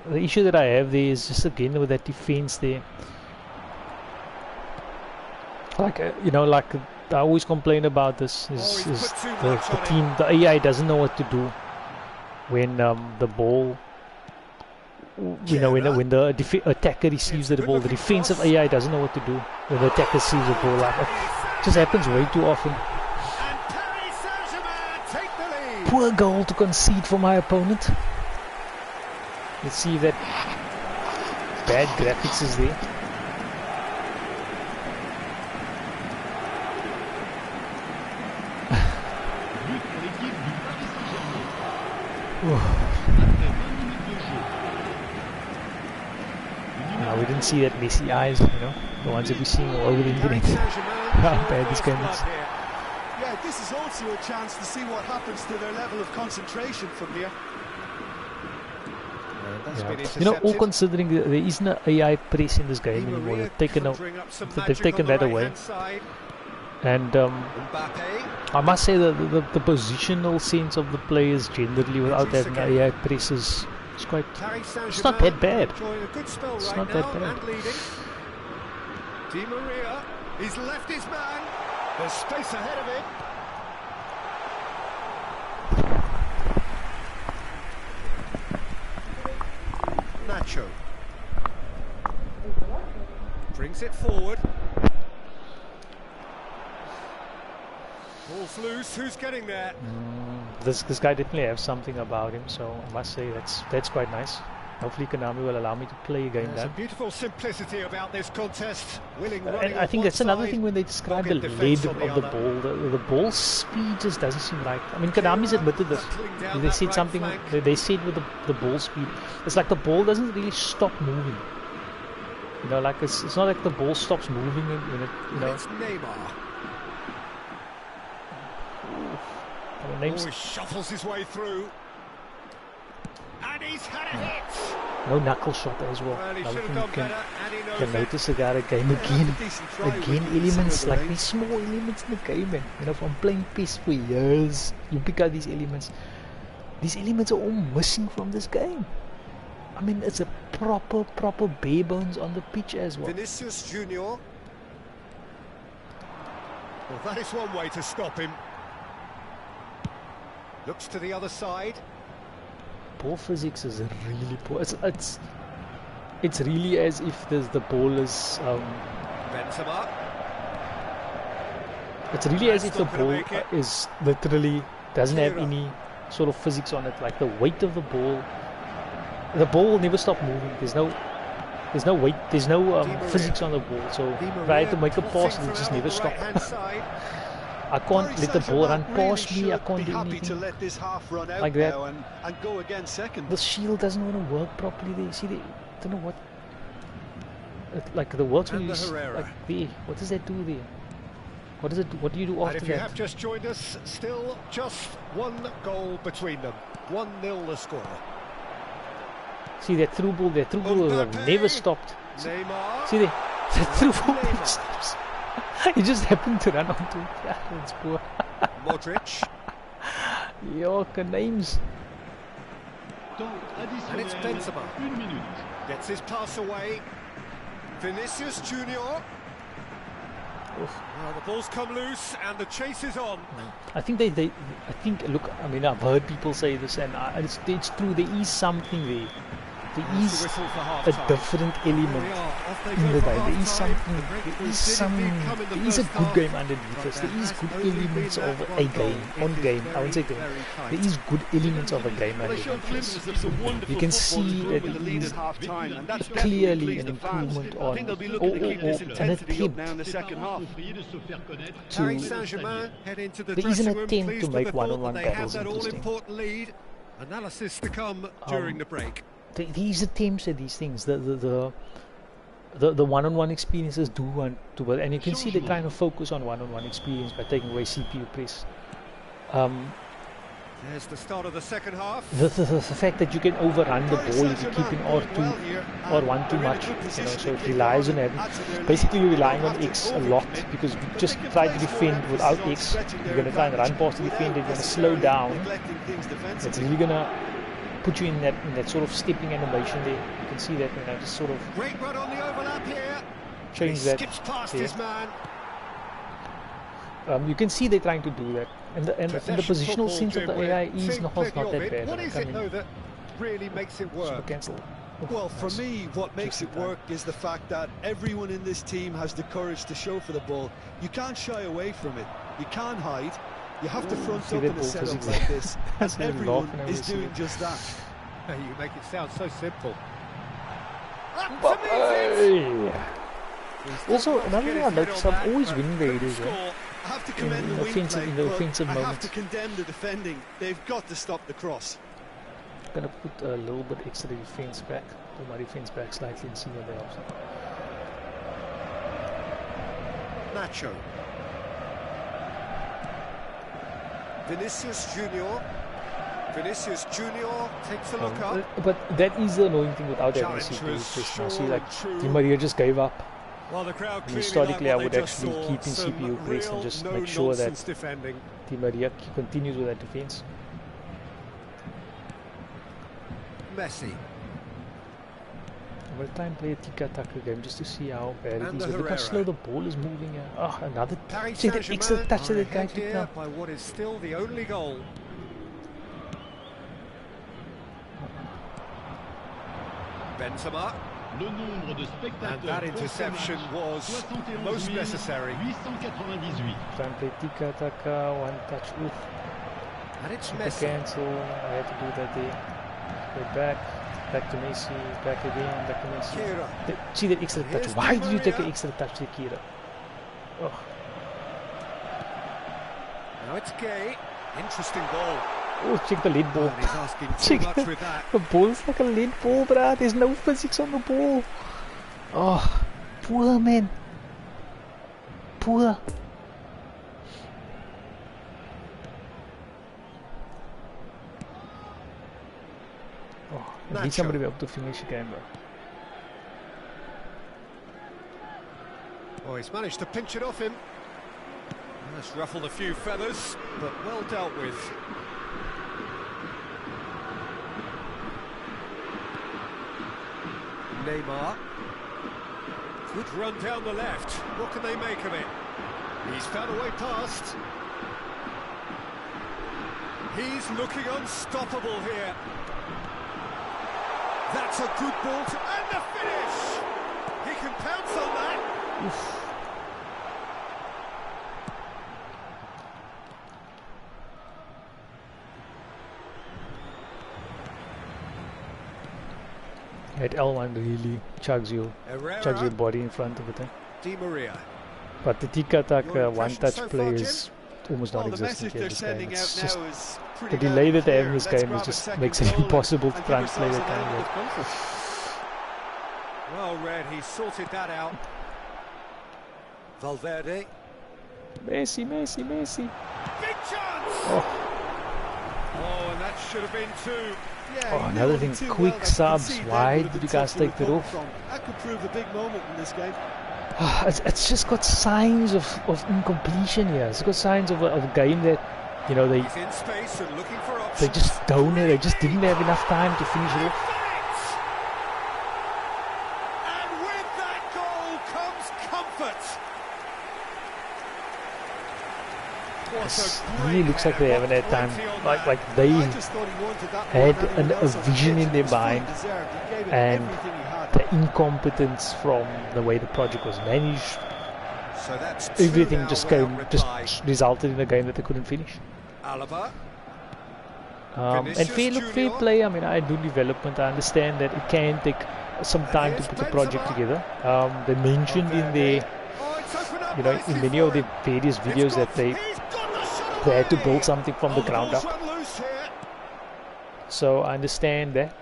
the issue that I have there is just again with that defense there. Like like I always complain about this is the team, the AI doesn't know what to do when the ball, when the attacker receives the ball. The defensive AI doesn't know what to do when the attacker receives the ball. It just happens way too often.
And Paris Saint-Germain take the lead.
Poor goal to concede for my opponent. Let's see if that bad graphics is there. No, we didn't see that Messi eyes, the ones that we've seen all over the internet. How bad this game is.
Yeah, this is also a chance to see what happens to their level of concentration from here.
All considering there isn't an AI press in this game anymore. They've taken that away. And I must say that the positional sense of the players generally without having AI press is quite. It's not that bad. It's not that bad.
Di Maria, he's left his man. There's space ahead of him. Nacho brings it forward. Ball's loose. Who's getting there?
This guy definitely has something about him, so I must say that's quite nice. Hopefully Konami will allow me to play a game
There's
then.
a beautiful simplicity about this contest. Willing
And
running
I
on
think
one
that's another
side,
thing when they describe the
dogged
lead
defence
of
on
the
the
ball. The ball speed just doesn't seem right. I mean, Konami's admitted this.
Battling down
They
that
said
right
something.
flank.
They said with the ball speed, it's like the ball doesn't really stop moving. You know, like it's not like the ball stops moving when it, you know.
It's Neymar.
Names,
He shuffles his way through. And he's had a hit.
no knuckle shot as well.
Well, he
Another
should have
thing
gone
you
better, and he knows
can
it.
notice about a game again.
Decent try when
Again,
you consider
elements
the
like
range.
these small elements in the game, man. You know, from playing PS for years, you pick out these elements. These elements are all missing from this game. I mean, it's a proper bare bones on the pitch as well.
Vinicius Junior. Well, that is one way to stop him. Looks to the other side.
Ball physics is really poor. It's really as if the ball is.
Benzema.
It's really as
That's
if the
not gonna
ball
make it.
is literally doesn't have
Kira.
any sort of physics on it. Like the weight of the ball will never stop moving. There's no weight. There's no
Di Maria.
physics on the ball. So
Di
if I had to
Maria
make a pass,
pulsing
it'll just
from
never
out
stop.
on the right-hand side.
I can't let the ball run past me. I
should
can't
be
do
happy to
anything.
let this half run out
Like that.
now and go again second.
The shield doesn't want to work properly. They see, they don't know what. Like the works when
And
you
the Herrera.
like there. What does that do there? What does it? What do you do
And
after
if you
that?
have just joined us, still just one goal between them. 1-0 the score.
See that through ball? That through ball have
Mbappe.
never stopped.
Neymar.
See there? That through ball never
Neymar.
stops. He just happened to run onto it. Yeah, that's poor.
Modric.
Yorker names.
Temps
And it's
additionnel,
Benzema.
1 minute.
Gets his pass away. Vinicius Junior. Well, the ball's come loose and the chase is on.
I think I think, look, I mean, I've heard people say this, and it's true. There is something there. There
That's
is
the whistle for
a
half-time.
different
There we
element
are, off they
in
go
the
for
game. There is
half-time.
something.
The breakthrough
There is
did
some.
indeed come in the
There is a
first
good
half,
game underneath
but
us. There
there
is
has
good
only been
elements
that
of
one
a
goal.
game.
It
On
is
game, I won't say
very,
game.
very tight.
There is good elements of a game
Well, they
underneath
showed
us.
glimpses of some wonderful
You can
football
see
as well
that
with the lead
it
at
is
half time, and that's
clearly
definitely
an
pleased the fans.
improvement
I
on
think they'll be looking to keep this
an
intensity up
attempt
now in the second half.
Paris Saint-Germain head into the
There is an
dressing room
attempt
pleased
to
with
make
the thought
one-on-one
that they have
battles
that
interesting.
all-important lead. Analysis to come during the break.
These attempts at these things, the one-on-one experiences do want to work, and you can see they're trying to focus on one-on-one experience by taking away CPU press.
There's the start of the second half.
The fact that you can overrun the
Paris
ball if you keep in
Saint-Germain
R2
going well here,
or
and
1 too
they're in a
much,
good
you know,
position
so
to
it
kick
relies
on
on
and
having,
add to their
basically
lead.
you're relying
They'll
on
have to
X a
overcome
lot,
it.
because you
If
just
they can
try to
place more
defend
emphasis
without
on
X,
stretching
you're
their
going to try and run
advantage
past the defender, you're
without
going to slow
necessarily
down,
neglecting things
it's
defensively.
really going to put you in that sort of stepping animation there. You can see that, you know, just sort of
Great run on the overlap here.
change
He
that.
skips past
there.
his man.
You can see they're trying to do that, and the
Possession
positional
football,
sense of
Jim,
the
we're
AI is
seeing
not
plenty
that
of it.
bad.
What is it though that really makes it
Super
work?
cancel.
Well, for
Nice.
me, what makes it
Interesting
work is the fact that everyone in this team has the courage to show for the ball. You can't shy away from it. You can't hide. You have to front
See
up
that
in a
ball
setup
physics.
like this.
That's
And
even
everyone
laughing when
is
we see
doing
it.
just that.
You make it sound so simple.
Hey. Also, another thing I noticed, I'm always winning the areas.
Score. I have to commend
in
the wing
offensive-
play,
in the
but
offensive
I have
moments.
to condemn the defending. They've got to stop the cross.
Gonna put a little bit extra defense back, pull my defense back slightly and see what they are.
Nacho. Vinicius Junior. Vinicius Junior takes a look up.
But that is the annoying thing without having a
Challenge
CPU
was
press now. See,
sure
like,
and true.
Di Maria just gave up.
Well, the crowd clearly
Historically,
like
I
what
would
they just
actually
saw.
keep in
Some
CPU press and
real
just make sure that
no-nonsense defending.
Di Maria continues with that defense.
Messi.
I'm going to try and play a tiki-taka game just to see how bad it
And
is.
the
Look how
Herrera.
slow the ball is moving here. Oh, another.
Paris
See that extra
Saint-Germain
touch that
are
the guy
ahead
took
here
now.
by what is still the only goal. Benzema.
Le nombre de
And
spectateurs
that
pour ce
interception
match,
was
71
most necessary.
898.
Try and play tiki taka, one touch. Oof.
And it's
Super
Messi.
cancel. I had to do that there. Go back. Back to Messi. Back again. Back to Messi.
Kira.
See that extra touch.
Here's
Why
Di
did you take an
Maria.
extra touch to Kira? Oh.
Now it's Gay. Interesting goal.
Oh, check the lead ball.
And he's asking too
Check
much with that.
the ball's like a lead ball, bruh. There's no physics on the ball. Oh, poor man. Poor. Oh, I need somebody to be able to finish the game, bro.
Oh, he's managed to pinch it off him. That's ruffled a few feathers, but well dealt with. Neymar. Good run down the left. What can they make of it? He's found a way past. He's looking unstoppable here. That's a good ball to... And the finish! He can pounce on that.
Oof. At L1 really chugs your
Herrera,
body in front of it.
Di Maria.
But the tiki-taka
Your
one-touch
impression so
play
far,
is almost
Well, the
non-existent
message
here in
they're
this game.
sending
It's
out
just
now is
the
pretty
delay
loud
that they have in
and
this
clear.
game
Let's
is just
grab a
makes
second
it
goal
impossible to
and
try
give
and play the
ourselves an
game.
element of comfort.
Well read, he sorted that out. Valverde.
Messi.
Big chance! Oh, and that should have been two.
Yeah,
Oh,
he
another
nailed
thing,
it too
quick
well. As you can
subs.
see,
Why
that would have
did you
been
guys
tough to
take that
recover
off?
from. That could prove a big moment in this game.
It's just got signs of incompletion here. It's got signs of a game that, you know, they
He's in space and looking for options.
they just don't have, they just didn't have enough time to finish it off.
And with that goal comes comfort. What
It
a
really
great
looks like
header.
they haven't had time.
Plenty on that.
Like they
I just thought he wanted that
had
more than anyone
a
else on the
vision
pitch.
in
It
their
was fully
mind,
deserved. He gave it
and
everything he had.
the incompetence from the way the project was managed,
So that's two
everything
now
just
without reply.
resulted in a game that they couldn't finish.
Alaba.
And fair
Junior.
play. I mean, I do development. I understand that it can take some time to
here's
put the project
Benzema.
together. They mentioned in their,
Oh, it's opened up
you know,
nicely
in many
for
of the
him.
various videos
It's
that
got-
they
he's got the shot
had to
away.
build something from the
Oh,
ground
ball's
up.
run loose here.
So I understand that,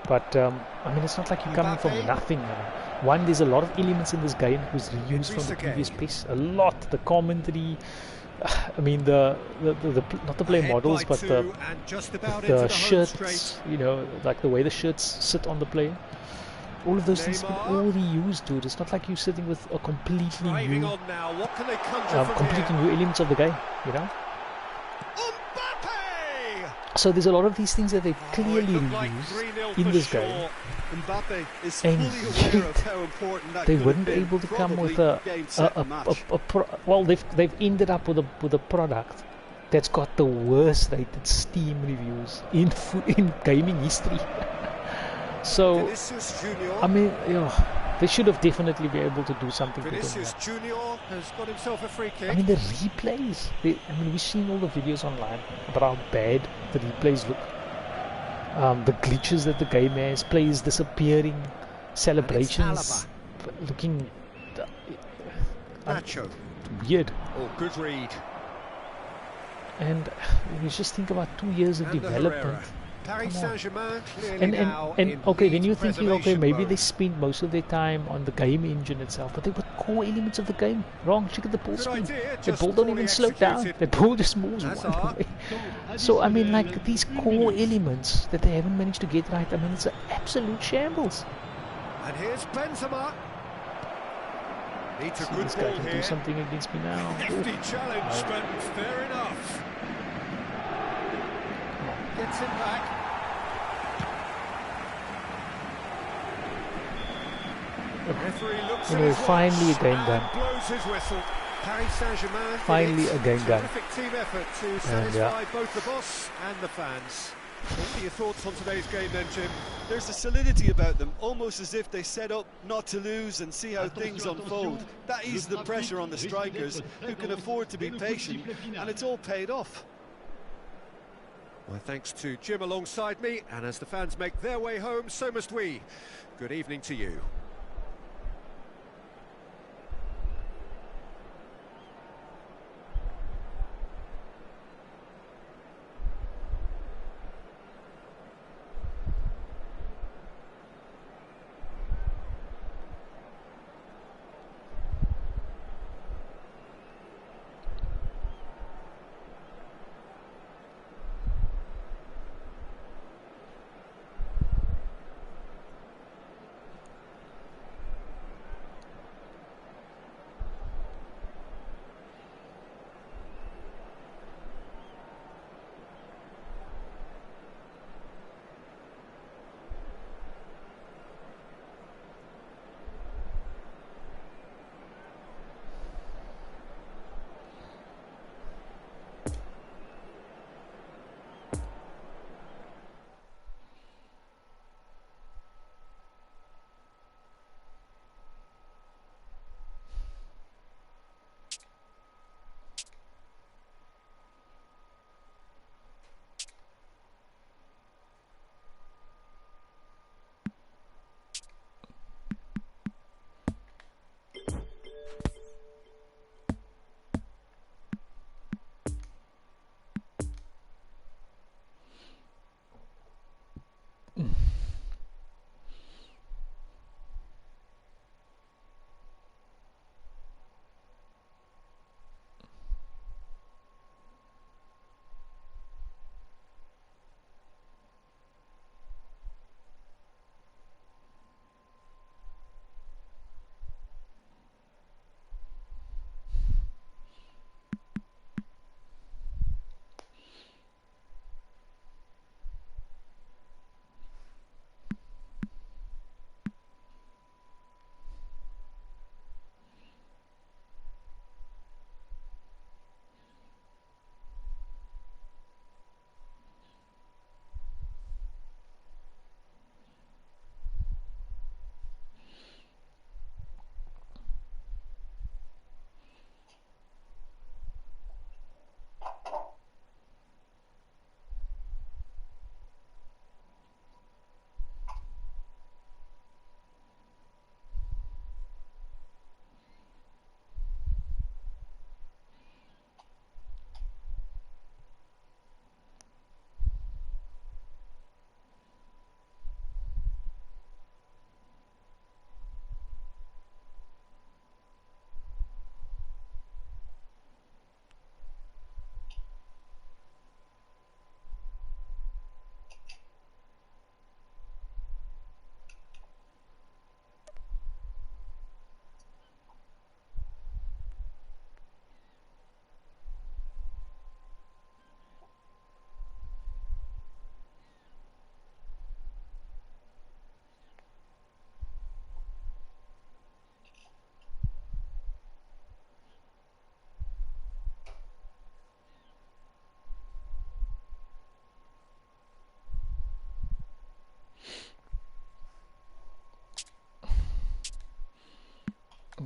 but I mean, it's not like you're coming from
Mbappe.
nothing. I mean, one, there's a lot of elements in this game that was reused from the
again.
previous piece. A lot, the commentary. I mean, the not the play
Ahead
models,
by
but
two and just about into
the
home
shirts.
straight.
You know, like the way the shirts sit on the player. All of those things have been
Neymar.
all reused, dude. It's not like you're sitting with a completely
Driving
new,
on now. What can they conjure from
completely
here?
new elements of the game. You know.
Mbappe!
So there's a lot of these things that they've
Oh, it
clearly
looked like
reused
3-0
in
for
this
sure.
game.
Mbappe is
And
fully aware of
yet
how important that
They
could
weren't
have been.
able to come
Probably
with a
game, set, and match.
well, they've ended up with a product that's got the worst rated Steam reviews in gaming history. So
Vinicius Junior.
I mean, you know, they should have definitely been able to do something better than
Vinicius
that.
Junior has got himself a free kick.
I mean, the replays. I mean, we've seen all the videos online about how bad the replays look. The glitches that the game has, players disappearing, celebrations looking
Nacho.
weird.
Oh, good read.
And you just think about 2 years of
And the
development.
Herrera. Paris
Come on.
Saint-Germain clearly now
And
in
okay,
lead
then you're thinking, okay,
preservation
maybe
mode.
they spend most of their time on the game engine itself, but they were core elements of the game. Wrong, check at the ball
Good
speed.
idea,
The
just
ball don't
poorly
even slow down.
executed.
The ball just moves one
Hazard.
way. So I mean, like these core elements that they haven't managed to get right. I mean, it's an absolute shambles.
And here's Benzema. Needs a
See,
good
this guy
ball
can do
here.
something against me now.
Hefty
Ooh.
challenge, but fair enough. Gets it back. Referee looks at
Anyway,
his watch
finally a game
and
done.
blows his whistle. Paris Saint-Germain did
Finally
it.
a game done.
Terrific team effort to satisfy both the boss and the fans. What are your thoughts on today's game then, Jim?
There's a solidity about them, almost as if they set up not to lose and see how things
Attention,
unfold.
attention.
That eases the pressure on the strikers, who can afford to be patient, and it's all paid off.
My thanks to Jim alongside me, and as the fans make their way home, so must we. Good evening to you.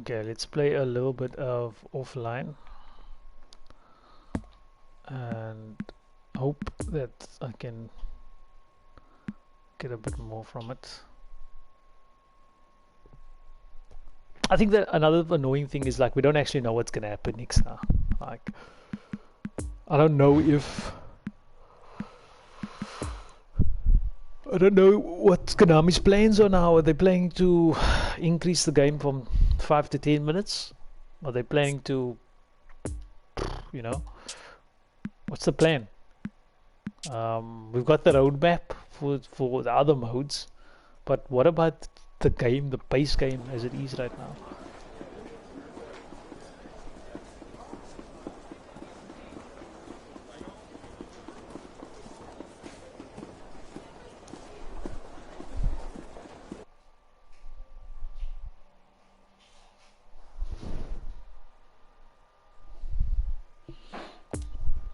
Okay, let's play a little bit of offline and hope that I can get a bit more from it. I think that another annoying thing is like we don't actually know what's gonna happen next now. Like I don't know what Konami's plans are now. Are they planning to increase the game from 5 to 10 minutes? Are they planning to, you know, what's the plan? We've got the roadmap for the other modes, but what about the game, the base game as it is right now?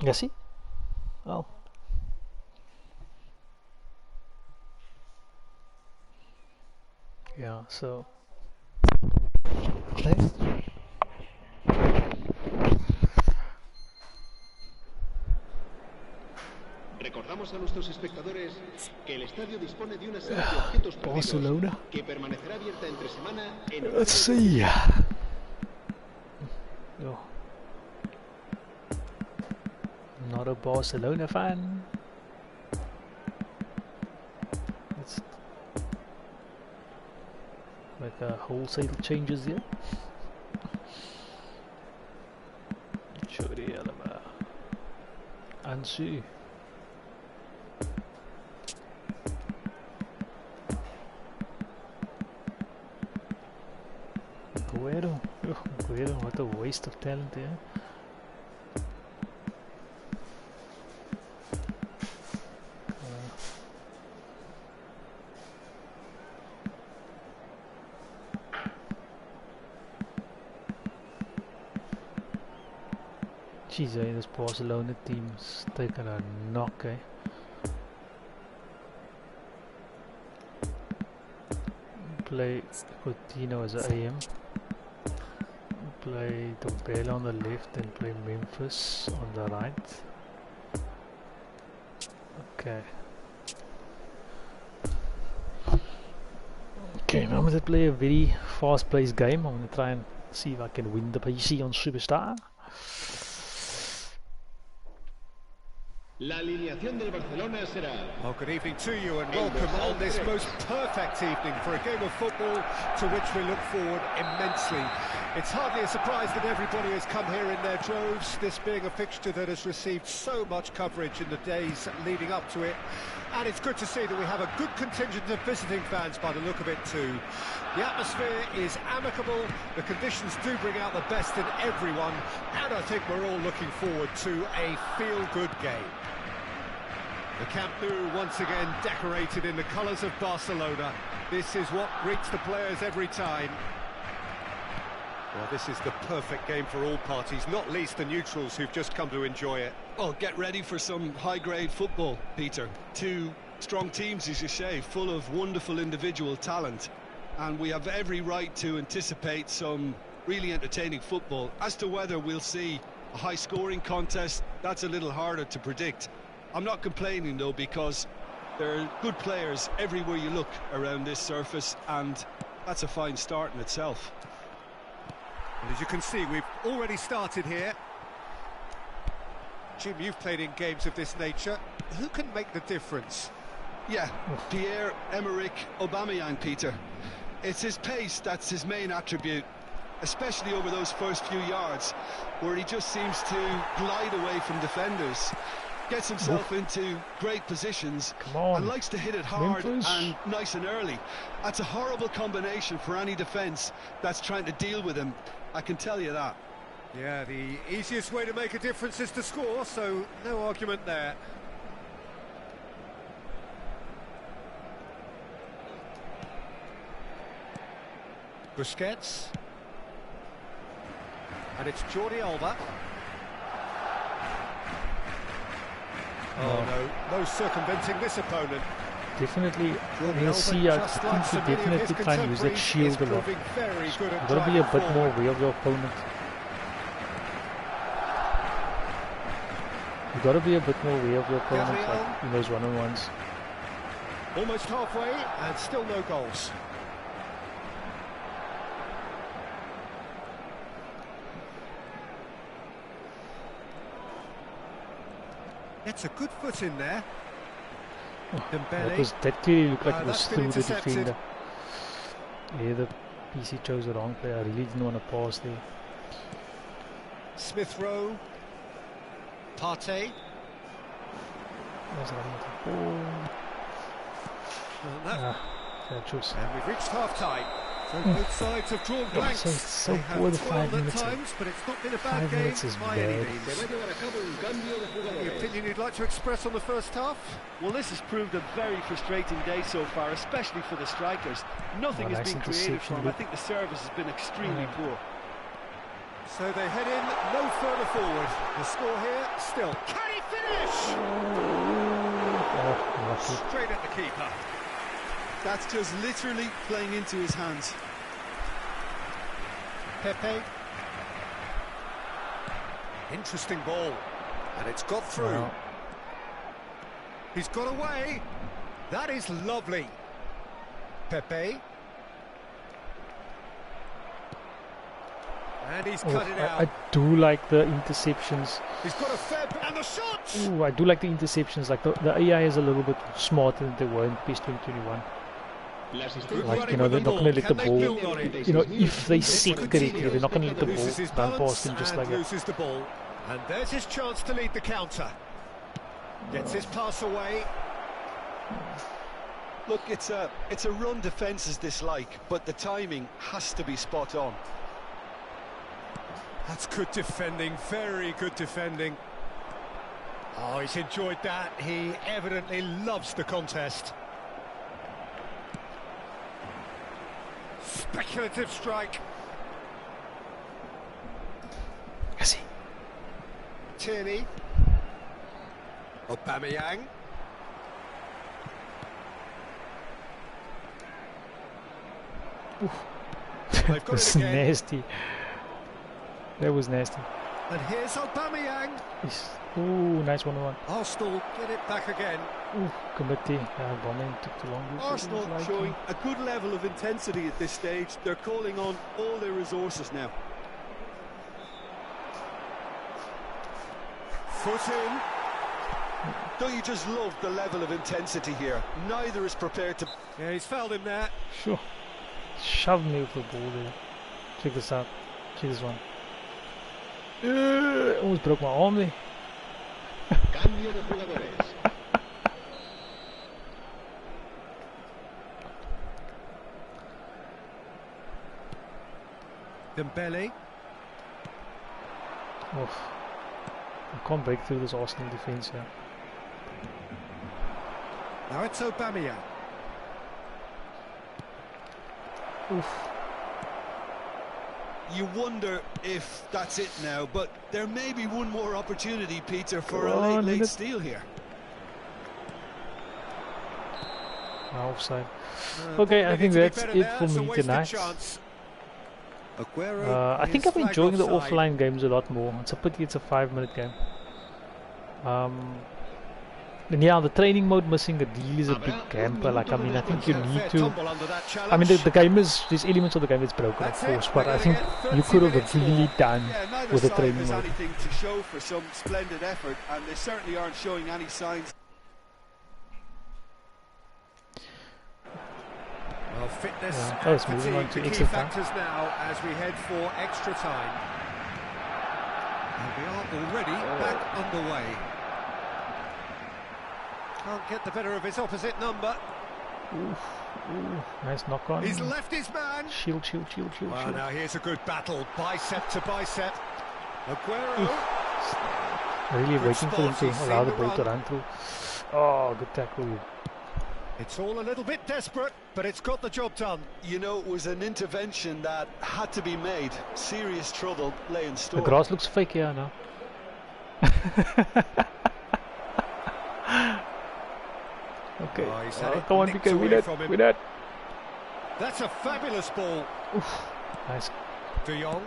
You see? Well, Yeah, so
Recordamos a nuestros espectadores que el estadio dispone de una serie de objetos prohibidos
Barcelona.
que permanecerá abierta entre semana en
Let's see. Oh. Not a Barcelona fan. Let's make a wholesale changes here. Chori Alaba. Ansu. Guerrero. Oh, Guerrero, what a waste of talent there. Jeez, this Barcelona team's taken a knock, eh? Play Coutinho as an AM. Play Dombele on the left and play Memphis on the right. Okay. Okay, now I'm going to play a very fast-paced game. I'm going to try and see if I can win the PC on Superstar.
La alineación del Barcelona será.
Well, good evening to you and welcome on this most perfect evening for a game of football to which we look forward immensely. It's hardly a surprise that everybody has come here in their droves, this being a fixture that has received so much coverage in the days leading up to it. And it's good to see that we have a good contingent of visiting fans by the look of it too. The atmosphere is amicable, the conditions do bring out the best in everyone, and I think we're all looking forward to a feel-good game. The Camp Nou once again decorated in the colours of Barcelona. This is what greets the players every time. Well, this is the perfect game for all parties, not least the neutrals who've just come to enjoy it.
Well, get ready for some high-grade football, Peter. Two strong teams, as you say, full of wonderful individual talent. And we have every right to anticipate some really entertaining football. As to whether we'll see a high-scoring contest, that's a little harder to predict. I'm not complaining, though, because there are good players everywhere you look around this surface, and that's a fine start in itself.
And as you can see, we've already started here. Jim, you've played in games of this nature. Who can make the difference?
Yeah, Pierre-Emerick Aubameyang, Peter. It's his pace that's his main attribute, especially over those first few yards, where he just seems to glide away from defenders. Gets himself into great positions and likes to hit it hard and nice and early. That's a horrible combination for any defence that's trying to deal with him, I can tell you that.
Yeah, the easiest way to make a difference is to score, so no argument there. Busquets. And it's Jordi Alba. Oh no circumventing this opponent.
Definitely, we'll see. I think we definitely try and use that shield a lot. You've got to be a bit more aware of your opponent. You've got to be a bit more aware of your opponent, like in those one-on-ones.
Almost halfway, and still no goals. Gets a good foot in there.
That clearly looked like it was through the defender. Yeah, the PC chose the wrong player. I really didn't want to pass there.
Smith Rowe. Partey. And we've reached half-time. So both sides have drawn blanks.
So poor the 5 minutes.
Times, but it's not been a bad game by any means. The opinion you'd like to express on the first half?
Well, this has proved a very frustrating day so far, especially for the strikers. Nothing has been created for them. I think the service has been extremely poor.
So they head in no further forward. The score here, still. Can he finish? Straight at the keeper.
That's just literally playing into his hands.
Pepe. Interesting ball. And it's got through. Wow. He's got away. That is lovely. Pepe. And he's cut it out.
I do like the interceptions.
He's got a fair and the shot.
Ooh, I do like the interceptions. Like the AI is a little bit smarter than they were in PS 2021. Like, you know, they're not going to let the ball, you know, if they set correctly, they're not going to let the ball run past him just like that.
Loses the ball. And there's his chance to lead the counter. Gets his pass away.
Look, it's a run defence's dislike, but the timing has to be spot on.
That's good defending, very good defending. Oh, he's enjoyed that. He evidently loves the contest. Speculative strike.
Yes.
Tierney. Aubameyang.
That was nasty. That was nasty.
And here's Aubameyang.
Ooh, nice 1-1.
Arsenal get it back again.
Ooh, committee. Bombing took too long.
Arsenal showing a good level of intensity at this stage. They're calling on all their resources now.
Foot in.
Don't you just love the level of intensity here? Neither is prepared to...
Yeah, he's fouled him there.
Sure. Shoved me with the ball there. Check this out. Check this one. Almost broke my arm there.
Dembele.
Oof. I can't break through this Arsenal defence here.
Now it's Aubameyang.
Oof.
You wonder if that's it now, but there may be one more opportunity, Peter, for a late steal here.
Offside. Okay, I think that's it for me tonight. I think I'm enjoying the offline games a lot more. It's a pity it's a 5-minute game. And yeah, the training mode missing a deal is a big camper. Like, I mean, I think you need to... I mean, the game is... There's elements of the game that's broken, of course, but I think you could have really done with the training mode.
Anything to show for some splendid effort, and they certainly aren't showing any signs.
Well, fitness
and fatigue,
the key factors now as we head for extra time. And we are already back underway. Can't get the better of his opposite number.
Nice knock on.
He's left his man.
Shield.
Well, now here's a good battle, bicep to bicep. Aguero.
Really waiting for him to allow the ball to run through. Oh, good tackle.
It's all a little bit desperate, but it's got the job done.
You know, it was an intervention that had to be made. Serious trouble lay in store.
The grass looks fake here now. Okay, come on, BK, win it.
That's a fabulous ball.
Oof. Nice.
De Jong.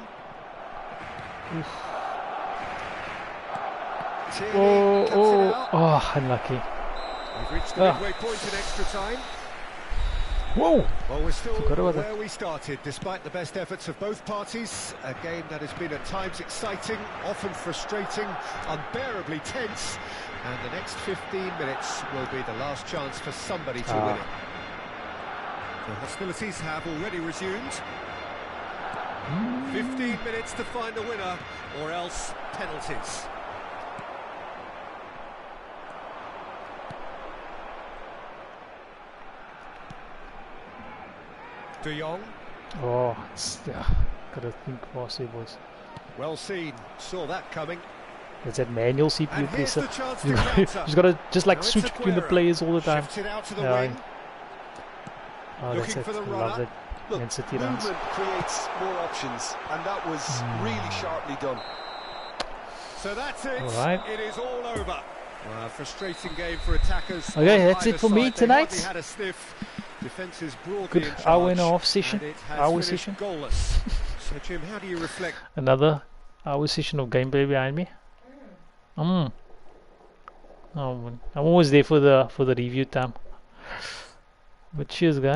Oh, unlucky.
We've reached the midway point in extra time.
Whoa!
Well, we're still where we started, despite the best efforts of both parties. A game that has been at times exciting, often frustrating, unbearably tense. And the next 15 minutes will be the last chance for somebody to win it. The hostilities have already resumed. 15 minutes to find the winner, or else penalties. De Jong.
Oh, gotta think faster, boys.
Well seen, saw that coming.
It's that manual CPU pressure. You just gotta like switch between the players all the time. Oh, that's it. I love it.
Look, movement creates more options, and that was really sharply done.
So that's it.
All right.
It is all over. Well, a frustrating game for attackers.
Okay, that's it for me tonight.
Had a sniff. Defence is broadly
Good
in charge,
hour and a half session.
and it has
Hour
finished
session.
goalless. So Jim, how do you reflect?
Another hour session of gameplay behind me. Oh, I'm always there for the review time. But cheers, guys.